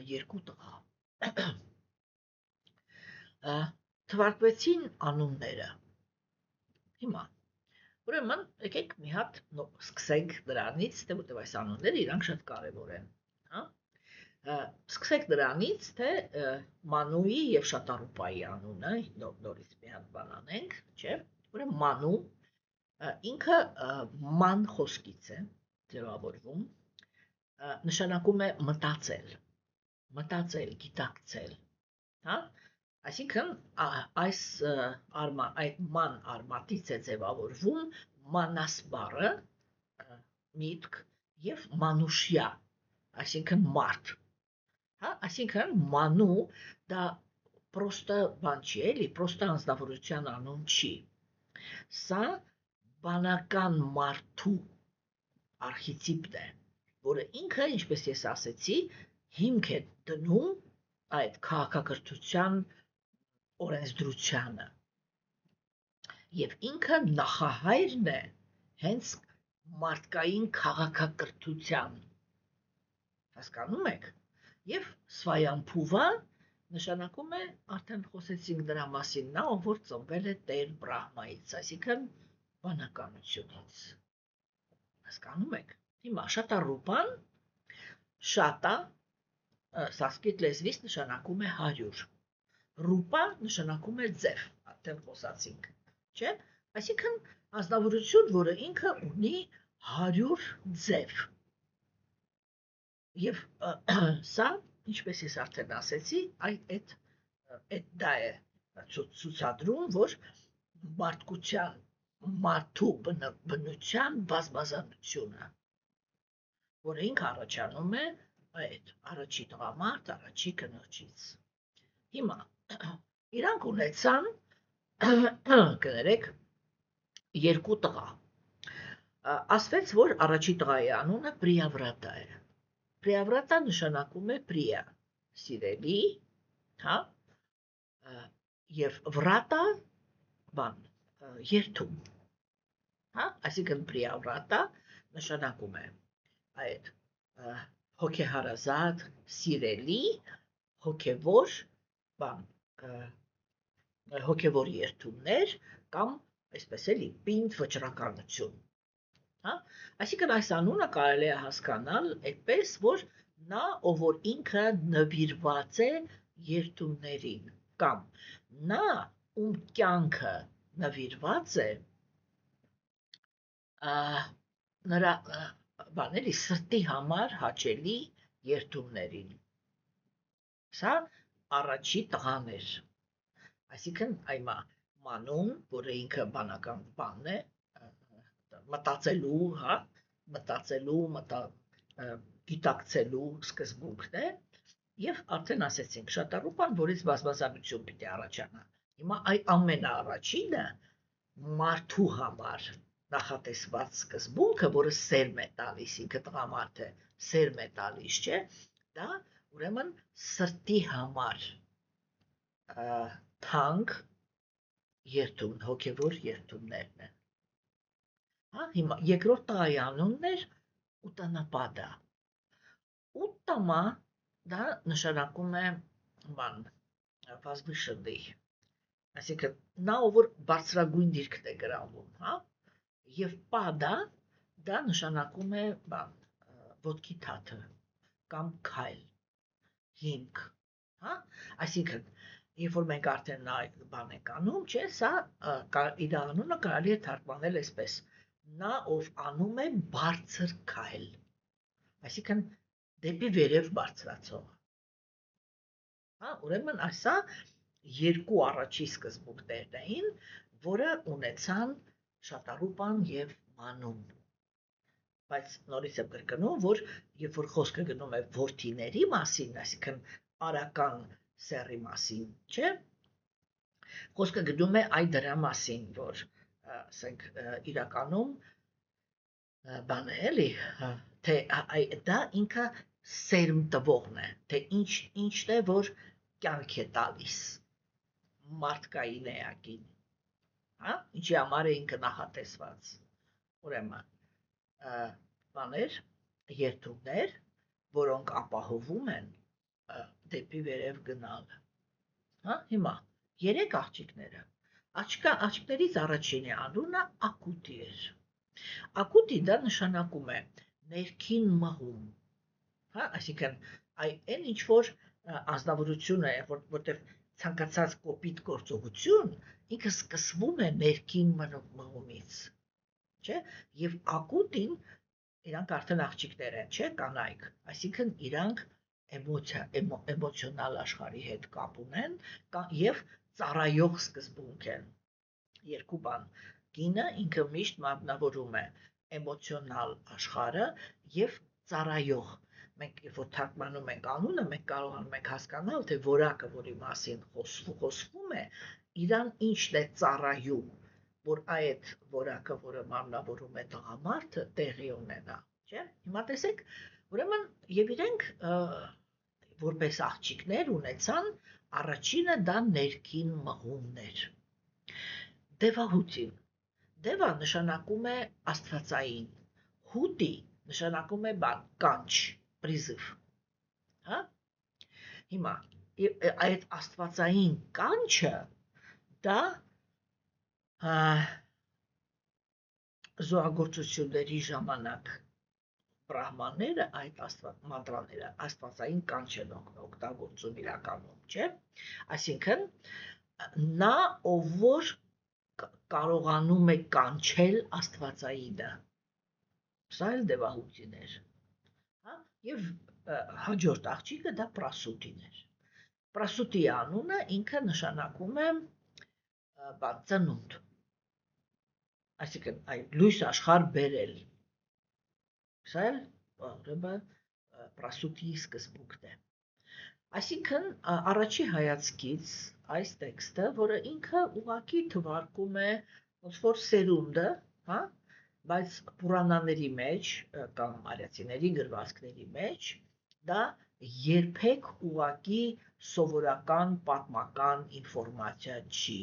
2 տղա։ Թվարկվեցին անունները։ Հիմա ուրեմն եկեք մի հատ սկսենք դրանից, թե որտեղ այս անունները իրանք շատ կարևոր են, հա։ Սկսենք նրանից, թե Մանուի եւ Շատարուպայի անունը, նորից մի հատ բան անենք, չէ՞։ Ուրեմն Մանու ինքը ման խոսքից է ձևավորվում, նշանակում է մտածել, գիտակցել, հա։ Այսինքն այս այդ ման արմատից է ձևավորվում մանասբառը, միտք եւ մանուշյա, այսինքն մարդ, հա, այսինքն մանու դա պրոստը բան չի, էլի, պրոստը անձնավորության անուն չի, սա բանական մարդու արխետիպն է, որը ինքը, ինչպես ես ասեցի, հիմք է դնում այդ քաղաքակրթության օրենսդրությանը եւ ինքը նախահայրն է հենց մարդկային քաղաքակրթության, հասկանում եք, եւ Սվայանփուվա նշանակում է, արդեն խոսեցինք դրա մասին, նա ով որ ծնվել է Տեր Բրահմայից, այսինքն բանականությունից, հասկանում եք։ Հիմա Շատարուպան, շատա սանսկրիտ լեզվից նշանակում է 100, ռուպա նշանակում է ձև, արդեն խոսացինք, չէ՞, այսինքն ազնվորություն, որը ինքը ունի 100 ձև։ Եվ սա, ինչպես ես արդեն ասեցի, այդ դա է ցուցադրում, որ մարդու բնության բազմազանությունը, որը ինքը առաջանում է այդ առաջի տղամարդ, առաջի կնոջից։ Հիմա իրանք ունեցան կներեք 2 տղա։ Ասվեց, որ առաջի տղայի անունը Պրիավրատա է։ Պրիավրատա նշանակում է պրիա, սիրելի, հա, եւ վրատա, բան, երթում, հա, այսինքն Պրիավրատա նշանակում է այդ հոգեհարազատ, սիրելի, հոգևոր, բան, հոգևոր երթումներ կամ այսպես էլի պինդ վճռականություն, հա, այսինքն այս անունը կարելի է հասկանալ այդպես, որ նա, ով որ ինքը նվիրված է երթումներին, կամ նա, ում կյանքը նվիրված է նրա բաների սրտի համար հաճելի երթումներին։ Սա առաջի տղան էր, այսինքն այմա Մանուն, որը ինքը բանական բանն է, մտածելու, հա, մտածելու, գիտակցելու սկզբունքն է, եւ արդեն ասեցինք Շատարուպան, որից բազմազանություն պիտի առաջանա։ Հիմա այդ ամենաառաջինը մարդու համար նախատեսված սկզբունքը, որը սերմ է տալիս, ինքը տղամարդը սերմ է տալիս, չէ՞, դա ուրեմն սրտի համար թանկ երթում, հոգևոր երթումներն են։ Հա, հիմա երկրորդ տղայի անունն էր Ուտանապադա։ Ուտամա դա նշանակում է բան, возвышенный, այսինքն նա ով որ բարձրագույն դիրքն է գրավում, հա, եւ պադա դա նշանակում է բան, ոտքի թաթը կամ քայլ, հիմք, հա, այսինքն երբ որ մենք արդեն այդ բան ենք անում, չէ, սա իր անունը կարելի է թարգմանել այսպես. նա ով անում է բարձր քայլ, այսինքն դեպի վերև բարձրացող, հա, ուրեմն այսա երկու առաջի սկզբունքներն էին, որը ունեցան Շատառուպան եւ Մանուն։ Բայց նորից եմ կրկնում, որ երբ որ խոսքը գնում է որդիների մասին, այսինքն արական սեռի մասին, չէ՞, խոսքը գնում է այ դրա մասին, որ ասենք իրականում բան է էլի, թե դա ինքը սերմ տվողն է, թե ինչն է, որ կյանք է տալիս մարդկային էակին, հա, ինչի համար է ինքը նախատեսված, ուրեմն, բաներ, երթուղներ, որոնք ապահովում են դեպի վերև գնալը, հա, հիմա, 3 աղջիկները, աղջիկներից առաջինի անունը Ակուտի էր, Ակուտի դա նշանակում է ներքին մղում, հա, այսինքն այն ինչ որ ազնվորություն է, որտեղ ցանկացած կոպիտ գործողություն ինքը սկսվում է ներքին մղումից, չէ, եւ Ակուտին իրանք արդեն աղջիկներ են, չէ, կանայք, այսինքն իրանք էմոցիոնալ աշխարհի հետ կապ ունեն եւ ծառայող սկզբունք են, երկու բան, կինը ինքը միշտ մատնավորում է էմոցիոնալ աշխարհը եւ ծառայող, մենք երբ որ թարգմանում ենք անունը, մենք կարողանում ենք հասկանալ, թե որակը, որի մասին խոսվում է, իրան ինչն է ծառայում, որ այդ որակը, որը մարմնավորում է տղամարդը, տեղի ունենա, չէ՞։ Հիմա տեսեք, ուրեմն եւ իրենք որպես աղջիկներ ունեցան, առաջինը դա ներքին մղումներ։ Դևահուտին։ Դևա նշանակում է աստվածային, հուտի նշանակում է կանչ, պրիզիվ, հա։ Հիմա այդ աստվածային կանչը դա զոհագործությունների ժամանակ բրահմանները այդ մանդրաները աստվածային կանչ են օգտագործում իրականում, չէ՞։ Այսինքն նա ով որ կարողանում է կանչել աստվածայինը, սա էլ դևահուտին էր, հա, եւ հաջորդ աղջիկը դա պրասուտին էր։ Պրասուտի անունը ինքը նշանակում է ծնունդ, այսինքն լույս աշխարհ բերել, սա էլ պրասուտի սկզբունքն է։ Այսինքն առաջի հայացքից այս տեքստը, որը ինքը ուղղակի թվարկում է ոնց որ սերունդը, հա, բայց Պուրանաների մեջ կամ արիացիների գրվածքների մեջ դա երբեք ուղղակի սովորական պատմական ինֆորմացիա չի,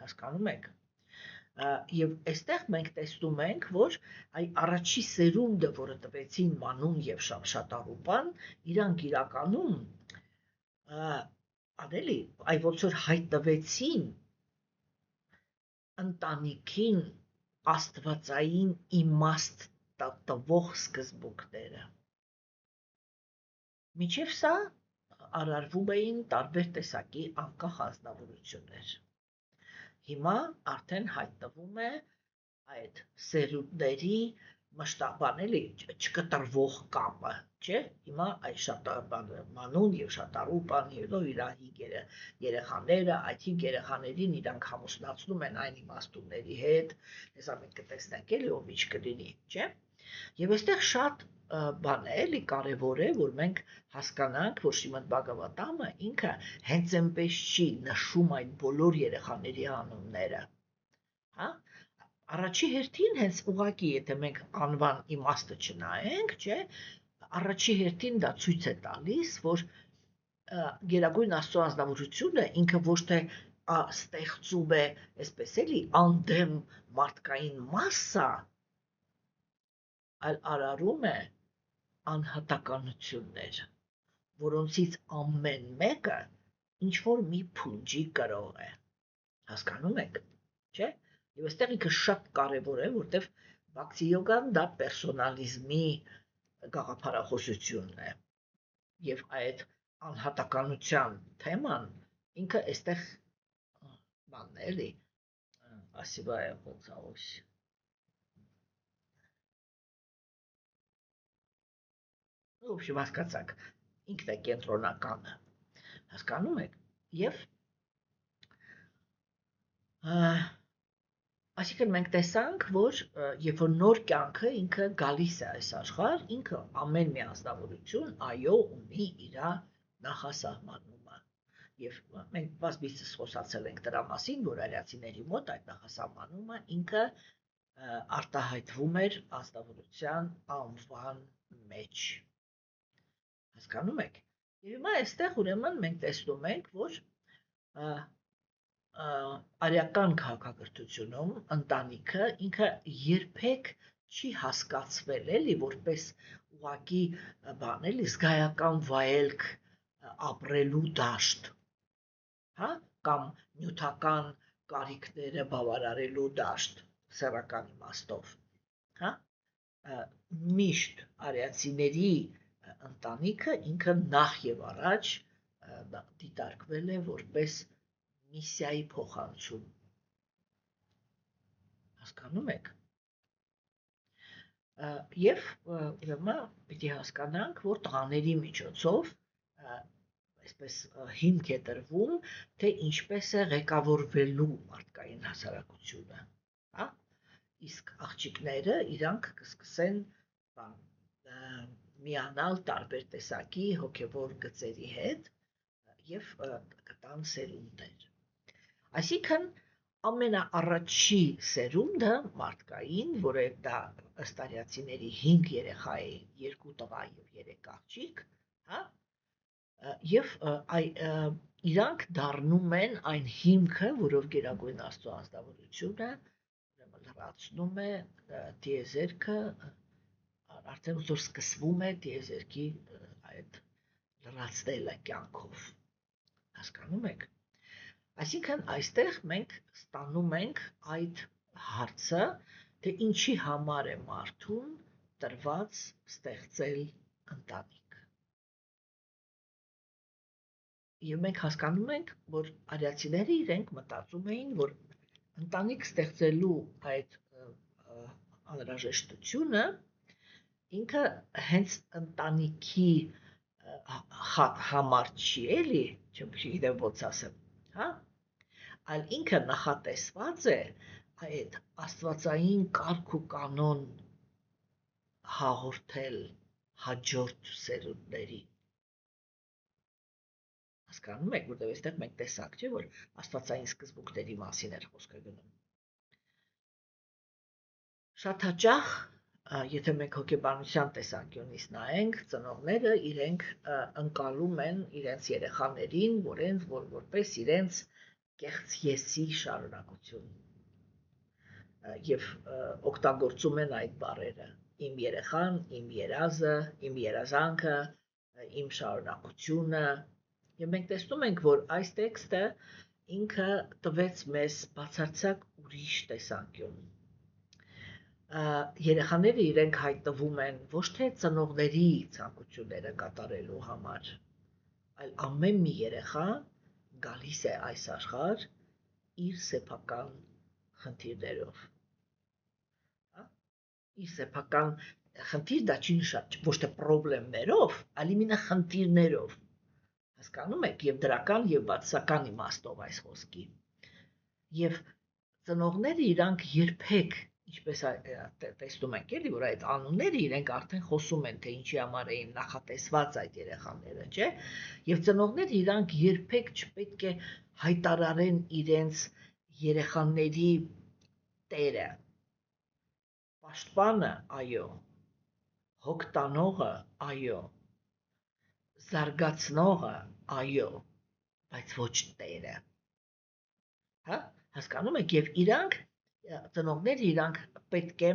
հասկանում եք։ Եվ այստեղ մենք տեսնում ենք, որ առաջի սերունդը, որը տվեցին Մանուն եւ Շատառուպան, իրանք իրականում անելի, ոնց որ հայտնվեցին ընտանիքին աստվածային իմաստ տվող սկզբունքները։ Մինչև սա արարվում էին տարբեր տեսակի անկախ անձնավորություններ։ Հիմա արդեն հայտնվում է այդ սերունդների մշտաբանելի չկտրվող կապը, չէ՞։ Հիմա այդ Մանուն եւ Շատառուպան եւ իր երեխաները, այդ 5 երեխաներին իրանք ամուսնացնում են այն իմաստունների հետ, հեսա մենք կտեսնենք էլի ով ինչ կլինի, չէ՞։ Եվ այստեղ շատ բան է, էլի կարևոր է, որ մենք հասկանանք, որ Շրիմադ Բհագավատամը ինքը հենց այնպես չի նշում այդ բոլոր երեխաների անունները, հա։ Առաջի հերթին հենց ուղղակի, եթե մենք անվան իմաստը չնայենք, չէ, առաջի հերթին դա ցույց է տալիս, որ Գերագույն Աստծո անձնավորությունը ինքը ոչ թե ստեղծում է, այսպես էլի, անդեմ մարդկային մասսա, այլ արարում է անհատականություններ, որոնցից ամեն մեկը ինչ որ մի փունջի կրող է, հասկանում եք, չէ՞։ Եվ այստեղ ինքը շատ կարևոր է, որտեվ Բhakti յոգան դա պերսոնալիզմի գաղափարախոսությունն է, եւ այդ անհատականության թեման ինքը այստեղ բանն է, էլի, ասիվայ ոնց в общем, հասկացաք, ինքն է կենտրոնականը, հասկանում եք, եւ Այսինքն մենք տեսանք, որ երբ որ նոր կյանքը ինքը գալիս է այս աշխարհ, ինքը ամեն մի ազնվորություն այո ունի իր նախասահմանումը։ Եվ մենք բազմիցս խոսացել ենք դրա մասին, որ արիացիների մոտ այդ նախասահմանումը ինքը արտահայտվում էր ազնվորության անվան մեջ։ Հասկանում եք։ Եվ հիմա այստեղ ուրեմն մենք տեսնում ենք, որ արիական քաղաքակրթությունում ընտանիքը ինքը երբեք չի հասկացվել էլի որպես ուղղակի բան էլի զգայական վայելք ապրելու դաշտ, հա, կամ նյութական կարիքները բավարարելու դաշտ սեռական իմաստով, հա, միշտ արիացիների ընտանիքը ինքը նախ եւ առաջ դիտարկվել է որպես միսիայի փոխանցում, հասկանում եք, եւ ուրեմն պիտի հասկանանք, որ տղաների միջոցով այսպես հիմք է տրվում, թե ինչպես է ղեկավարվելու մարդկային հասարակությունը, հա, իսկ աղջիկները իրանք կսկսեն միանալ տարբեր տեսակի հոգևոր գծերի հետ եւ կտան սերունդներ։ Այսինքն ամենաառաջի սերունդը մարդկային, որը դա ըստ արիացիների 5 երեխա է, 2 տղա եւ 3 աղջիկ, հա, եւ իրանք դառնում են այն հիմքը, որով Գերագույն Աստծո ազնվորությունը լրացնում է տիեզերքը, արդեն որ սկսվում է տիեզերքի այդ լրացնելը կյանքով, հասկանում եք։ Այսինքն այստեղ մենք ստանում ենք այդ հարցը, թե ինչի համար է մարդուն տրված ստեղծել ընտանիք։ Եվ մենք հասկանում ենք, որ արիացիները իրենք մտածում էին, որ ընտանիք ստեղծելու այդ անհրաժեշտությունը ինքը հենց ընտանիքի համար չի էլի, չգիտեմ ոնց ասեմ, հա, այլ ինքը նախատեսված է այդ աստվածային կարգ ու կանոն հաղորդել հաջորդ սերունդներին։ Հասկանում եք, որտեղ այստեղ մենք տեսանք, չէ, որ աստվածային սկզբունքների մասին էր խոսքը գնում։ Շատ հաճախ, եթե մենք հոգեբանության տեսանկյունից նայենք, ծնողները իրենք ընկալում են իրենց երեխաներին, որպես իրենց կեղծ եսի շարունակություն եւ օգտագործում են այդ բառերը իմ երեխան, իմ երազը, իմ երազանքը, իմ շարունակությունը եւ մենք տեսնում ենք, որ այս տեքստը ինքը տվեց մեզ բացարձակ ուրիշ տեսանկյուն։ Երեխաները իրենք հայտնվում են ոչ թե ծնողների ցանկությունները կատարելու համար, այլ ամեն մի երեխա գալիս է այս աշխարհ իր սեփական խնդիրներով։ Իր սեփական խնդիր դա չի նշանակում ոչ թե խնդիրներով, այլ իմенно խնդիրներով։ Հասկանում եք, եւ դրական եւ բացասական իմաստով այս խոսքի։ Եվ ծնողները իրանք երբեք, ինչպես տեսնում ենք, էլի որ այդ անունները իրենք արդեն խոսում են, թե ինչի համար էին նախատեսված այդ երեխաները, չէ՞։ Եվ ծնողները իրանք երբեք չպետք է հայտարարեն իրենց երեխաների տերը։ Պաշտպանը, այո, հոգտանողը, այո, զարգացնողը, այո, բայց ոչ տերը։ Հա, հասկանում եք, եւ իրանք ծնողները իրանք պետք է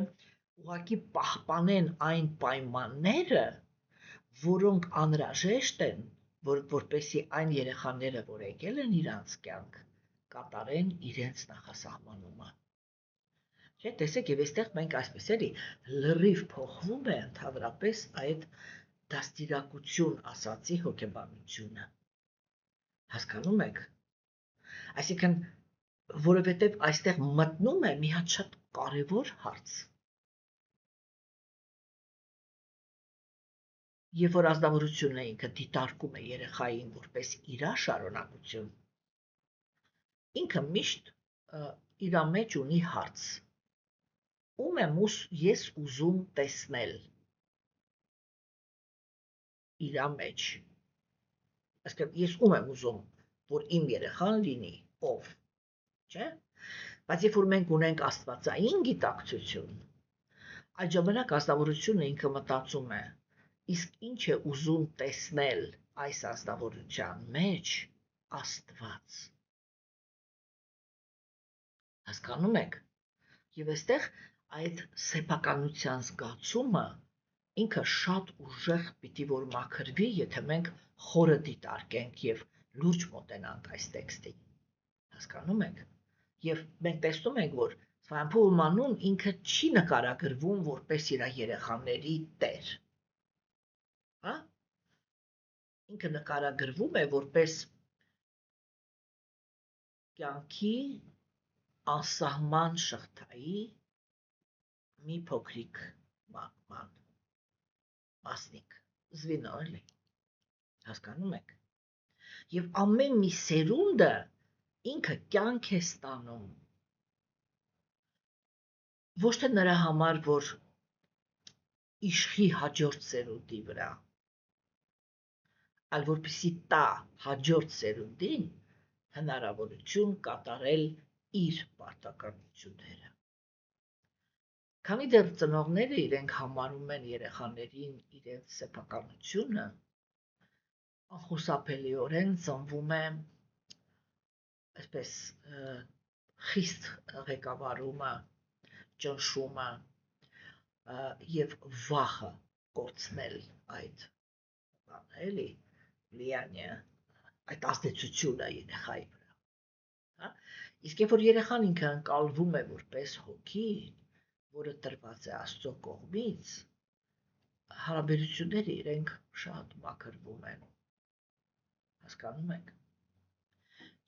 ուղղակի պահպանեն այն պայմանները, որոնք անհրաժեշտ են, որպեսզի այն երեխաները, որ եկել են իրանց կյանք, կատարեն իրենց նախասահմանումը։ Չէ, տեսեք, եւ այստեղ մենք այսպես էլի լրիվ փոխվում է ընդհանրապես այդ դաստիարակություն ասացի հոգեբանությունը։ Հասկանում եք։ Այսինքն, որովհետեւ այստեղ մտնում է մի հատ շատ կարեւոր հարց։ Երբ որ ազնվորությունը ինքը դիտարկում է երեխային որպես իր շարունակություն, ինքը միշտ իր մեջ ունի հարց. ում եմ ես ուզում տեսնել իր մեջ, այսինքն ես ում եմ ուզում, որ իմ երեխան լինի, ով, չէ՞։ Բայց երբ որ մենք ունենք աստվածային գիտակցություն, այդ ժամանակ ազնվորությունը ինքը մտածում է, իսկ ինչ է ուզում տեսնել այս ազնվորության մեջ Աստված։ Հասկանում եք։ Եվ այստեղ այդ սեփականության զգացումը ինքը շատ ուժեղ պիտի որ մաքրվի, եթե մենք խորը դիտարկենք եւ լուրջ մոտենանք այս տեքստին։ Հասկանում եք։ Եվ մենք տեսնում ենք, որ Սվայնփուլմանուն ինքը չի նկարագրվում որպես իր երեխաների տեր։ Հա? Ինքը նկարագրվում է որպես կյանքի անսահման շղթայի մի փոքրիկ մասնիկ, զվինո էլի, հասկանում եք։ Եվ ամեն մի սերունդը ինքը կյանք է ստանում, ոչ թե նրա համար, որ իշխի հաջորդ սերունդի վրա, այլ որպեսզի տա հաջորդ սերունդին հնարավորություն կատարել իր պարտականությունները։ Քանի դեռ ծնողները իրենք համարում են երեխաներին իրենց սեփականությունը, անխուսափելիորեն ծնվում է այսպես խիստ ղեկավարումը, ճնշումը եւ վախը կորցնել այդ բանը, էլի, վլիանիը, այդ ազդեցությունը երեխայի վրա։ Հա? Իսկ երբ որ երեխան ինքը ընկալվում է որպես հոգի, որը տրված է Աստծո կողմից, հարաբերությունները իրենք շատ մաքրվում են։ Հասկանում եք։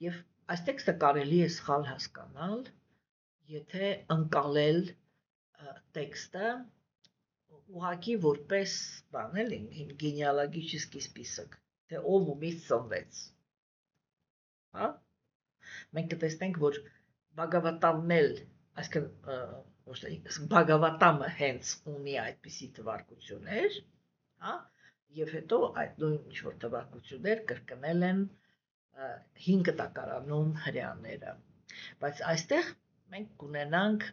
Եվ այս տեքստը կարելի է սխալ հասկանալ, եթե ընկալել տեքստը ուղղակի որպես բան էլի, генеалогический список, թե ով ումից ծնվեց։ Հա? Մենք կտեսնենք, որ Բhagavatam-ն էլ, այսինքն Բhagavatam-ը հենց ունի այդպիսի թվարկություններ, հա, եւ հետո այդ նույն ինչ-որ թվարկություններ կրկնել են 5 տակարանում հրեաները։ Բայց այստեղ մենք կունենանք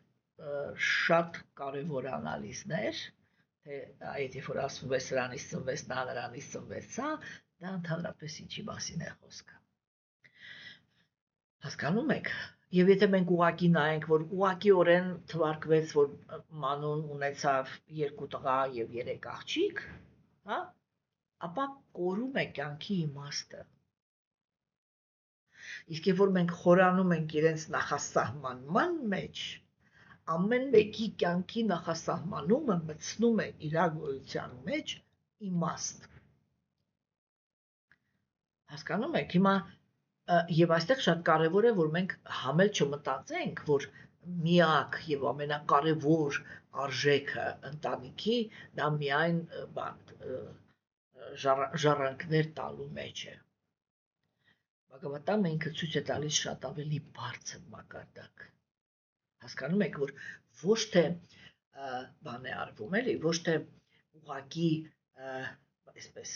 շատ կարևոր անալիզներ, թե այդ երբ որ ասվում է սրանից ծնվեց նա, նրանից ծնվեց սա, դա ընդհանրապես ինչի մասին է խոսքը։ Հասկանում եք։ Եվ եթե մենք ուղակի նայենք, որ ուղակիորեն թվարկվեց, որ Մանուն ունեցավ 2 տղա եւ 3 աղջիկ, հա, ապա կորում է կյանքի իմաստը։ Իսկ երբ որ մենք խորանում ենք իրենց նախասահմանման մեջ, ամեն մեկի կյանքի նախասահմանումը մտցնում է իր գոյության մեջ իմաստ։ Հասկանում եք, հիմա եւ այստեղ շատ կարեւոր է, որ մենք համել չմտածենք, որ միակ եւ ամենակարևոր արժեքը ընտանիքի դա միայն ժառանգներ տալու մեջ է։ Բhagavatam-ը ինքը ցույց է տալիս շատ ավելի բարձր մակարդակ։ Հասկանում եք, որ ոչ թե բան է արվում, էլի, ոչ թե ուղղակի այսպես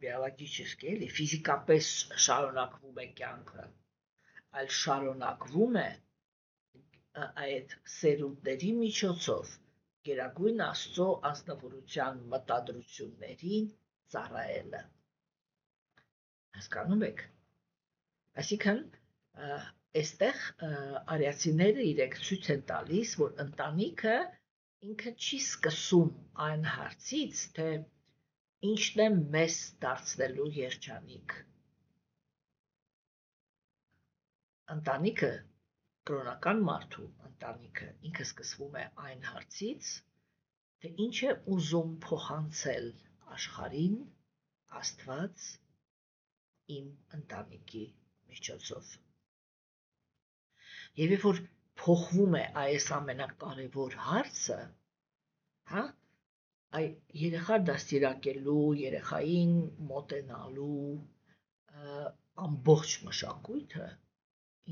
բիոլոգիչեսկի էլի ֆիզիկապես շարունակվում է կյանքը, այլ շարունակվում է այդ սերունդների միջոցով Գերագույն Աստծո ազնվորության մտադրություններին ծառայելը։ Հասկանում եք։ Այսինքն այստեղ արիացիները իրենք ցույց են տալիս, որ ընտանիքը ինքը չի սկսում այն հարցից, թե ինչն է մեզ դարձնելու երջանիկ։ Ընտանիքը, կրոնական մարդու ընտանիքը, ինքը սկսվում է այն հարցից, թե ինչ է ուզում փոխանցել աշխարհին Աստված իմ ընտանիքի միջոցով։ Եվ երբ որ փոխվում է այս ամենակարևոր հարցը, հա, այ երեխա դաստիարակելու, երեխային մոտենալու ամբողջ մշակույթը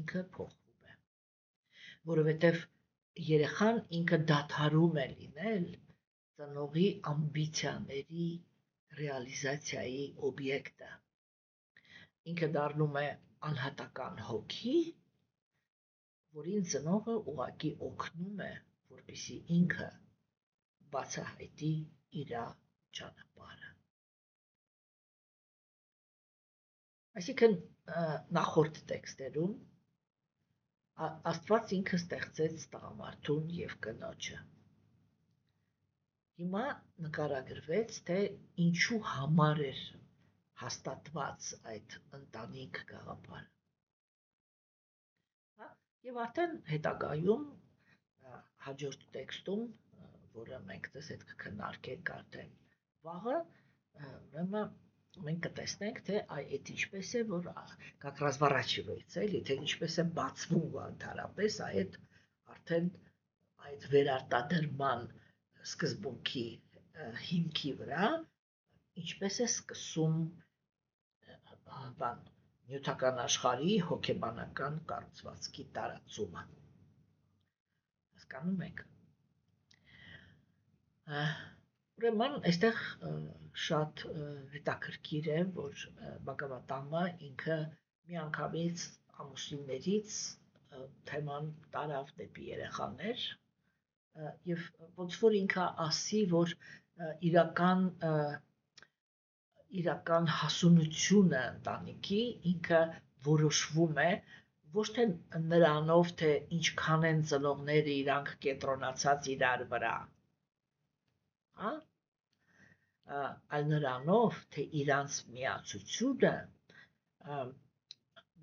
ինքը փոխվում է։ որովհետև երեխան ինքը դադարում է լինել ծնողի ամբիցիաների ռեալիզացիայի օբյեկտը։ Ինքը դառնում է անհատական հոգի, որին ծնողը ուղղակի օգնում է, որպեսզի ինքը բացահայտի իր ճանապարհը։ Այսինքն նախորդ տեքստերում Աստված ինքը ստեղծեց տղամարդուն եւ կնոջը։ Հիմա նկարագրվեց, թե ինչու համար էր հաստատված այդ ընտանիք գաղափարը։ Եվ արդեն հետագայում հաջորդ տեքստում, որը մենք դες հետ կքննարկենք արդեն վաղը, ուրեմն մենք կտեսնենք, թե այդ ինչպես է, որ как разворачивается, էլի, թե ինչպես է բացվում ընդհանրապես այդ արդեն այդ վերարտադրման սկզբունքի հիմքի վրա, ինչպես է սկսում բան նյութական աշխարհի հոգեբանական կառուցվածքի տարածումը։ Հասկանում եք։ Ուրեմն այստեղ շատ հետաքրքիր է, որ Բագավատամը ինքը միանգամից ամուսիններից թեման տարավ դեպի երեխաներ եւ ոնց որ ինքը ասի, որ իրական հասունությունը ընտանիքի ինքը որոշվում է ոչ թե նրանով, թե ինչքան են ծնողները իրանք կենտրոնացած իրար վրա, հա, այլ նրանով, թե իրանց միացությունը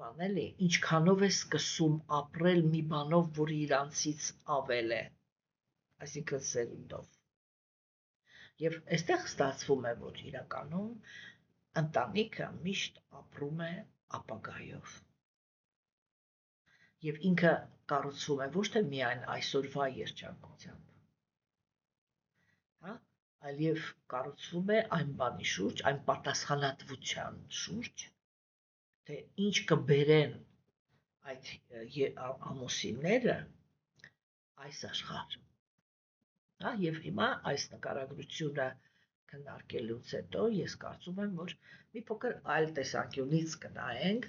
բան էլի, ինչքանով է սկսում ապրել մի բանով, որը իրանցից ավել է, այսինքն սերունդով։ Եվ այստեղ ստացվում է, որ իրականում ընտանիքը միշտ ապրում է ապագայով։ Եվ ինքը կառուցվում է ոչ թե միայն այսօրվա երջանկությամբ, հա, այլև կառուցվում է այն բանի շուրջ, այն պատասխանատվության շուրջ, թե ինչ կբերեն այդ ամուսինները այս աշխարհ։ Հա, եւ հիմա այս նկարագրությունը քննարկելուց հետո ես կարծում եմ, որ մի փոքր այլ տեսանկյունից կնայենք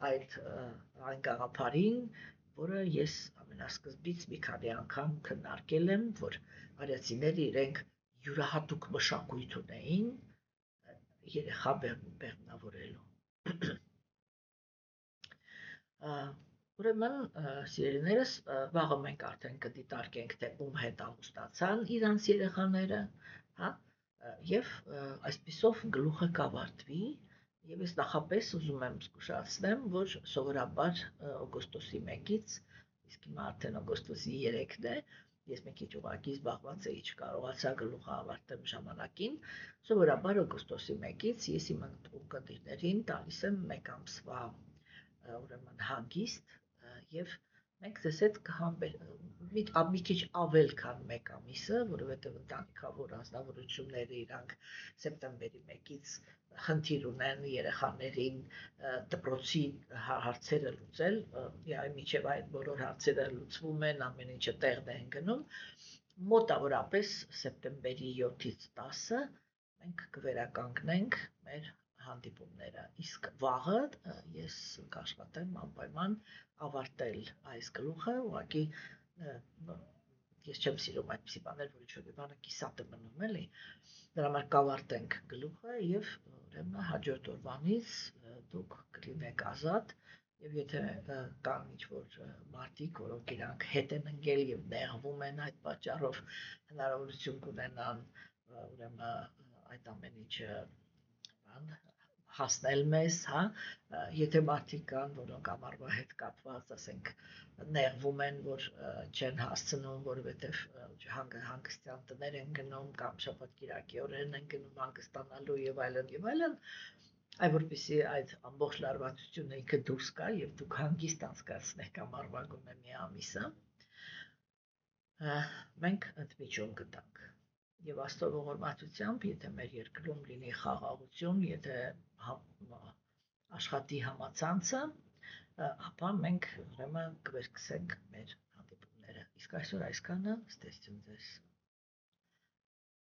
այն գաղափարին, որը ես ամենասկզբից մի քանի անգամ քննարկել եմ, որ արիացիները իրենք յուրահատուկ մշակույթ ունեին երեխա բեղմնավորելու։ Ուրեմն, սիրելիներս, վաղը մենք արդեն կդիտարկենք, թե ում հետ ամուսնացան իրանց երեխաները, հա, եւ այսպիսով գլուխը կավարտվի, եւ ես նախապես ուզում եմ զգուշացնեմ, որ սովորաբար օգոստոսի 1-ից, իսկ հիմա արդեն օգոստոսի 3-ն է, ես մի քիչ ուղղակի զբաղված էի, չկարողացա գլուխը ավարտեմ ժամանակին, սովորաբար օգոստոսի 1-ից ես իմ ունկնդիրներին տալիս եմ 1 ամսվա ուրեմն հանգիստ եւ մենք դες հետ մի քիչ ավել քան 1 ամիսը, որովհետեւ ընտանիքավոր անձնավորությունները իրանք սեպտեմբերի 1-ից խնդիր ունեն երեխաներին դպրոցի հարցերը լուծել, մինչև այդ բոլոր հարցերը լուծվում են, ամեն ինչը տեղն է գնում, մոտավորապես սեպտեմբերի 7-ից 10-ը մենք կվերականգնենք մեր հանդիպումները, իսկ վաղը ես կաշխատեմ անպայման ավարտել այս գլուխը, ուղղակի ես չեմ սիրում այդպիսի բաներ, որ ինչ-որ բանը կիսատ է մնում, էլի, դրա համար կավարտենք գլուխը եւ ուրեմն հաջորդ օրվանից դուք կլինեք ազատ եւ եթե կան ինչ-որ մարդիկ, որոնք իրանք հետ են ընկել եւ նեղվում են այդ պատճառով, հնարավորություն կունենան ուրեմն այդ ամեն ինչը հասնել մեզ, հա, եթե մարդիկ կան, որոնք ամառվա հետ կապված, ասենք, նեղվում են, որ չեն հասցնում, որովհետև հանգստյան տներ են գնում կամ շաբաթ-կիրակի օրերն են գնում հանգստանալու եւ այլն, այ որպեսզի այդ ամբողջ լարվածությունը ինքը դուրս գա եւ դուք հանգիստ անցկացնեք ամառվա գոնե մի ամիսը, մենք ընդմիջում գտանք։ Եվ Աստծո ողորմածությամբ, եթե մեր երկրում լինի խաղաղություն, եթե աշխատի համացանցը, ապա մենք ուրեմն կվերկսենք մեր հանդիպումը։ Իսկ այսօր այսքանը, ստեսություն ձեզ։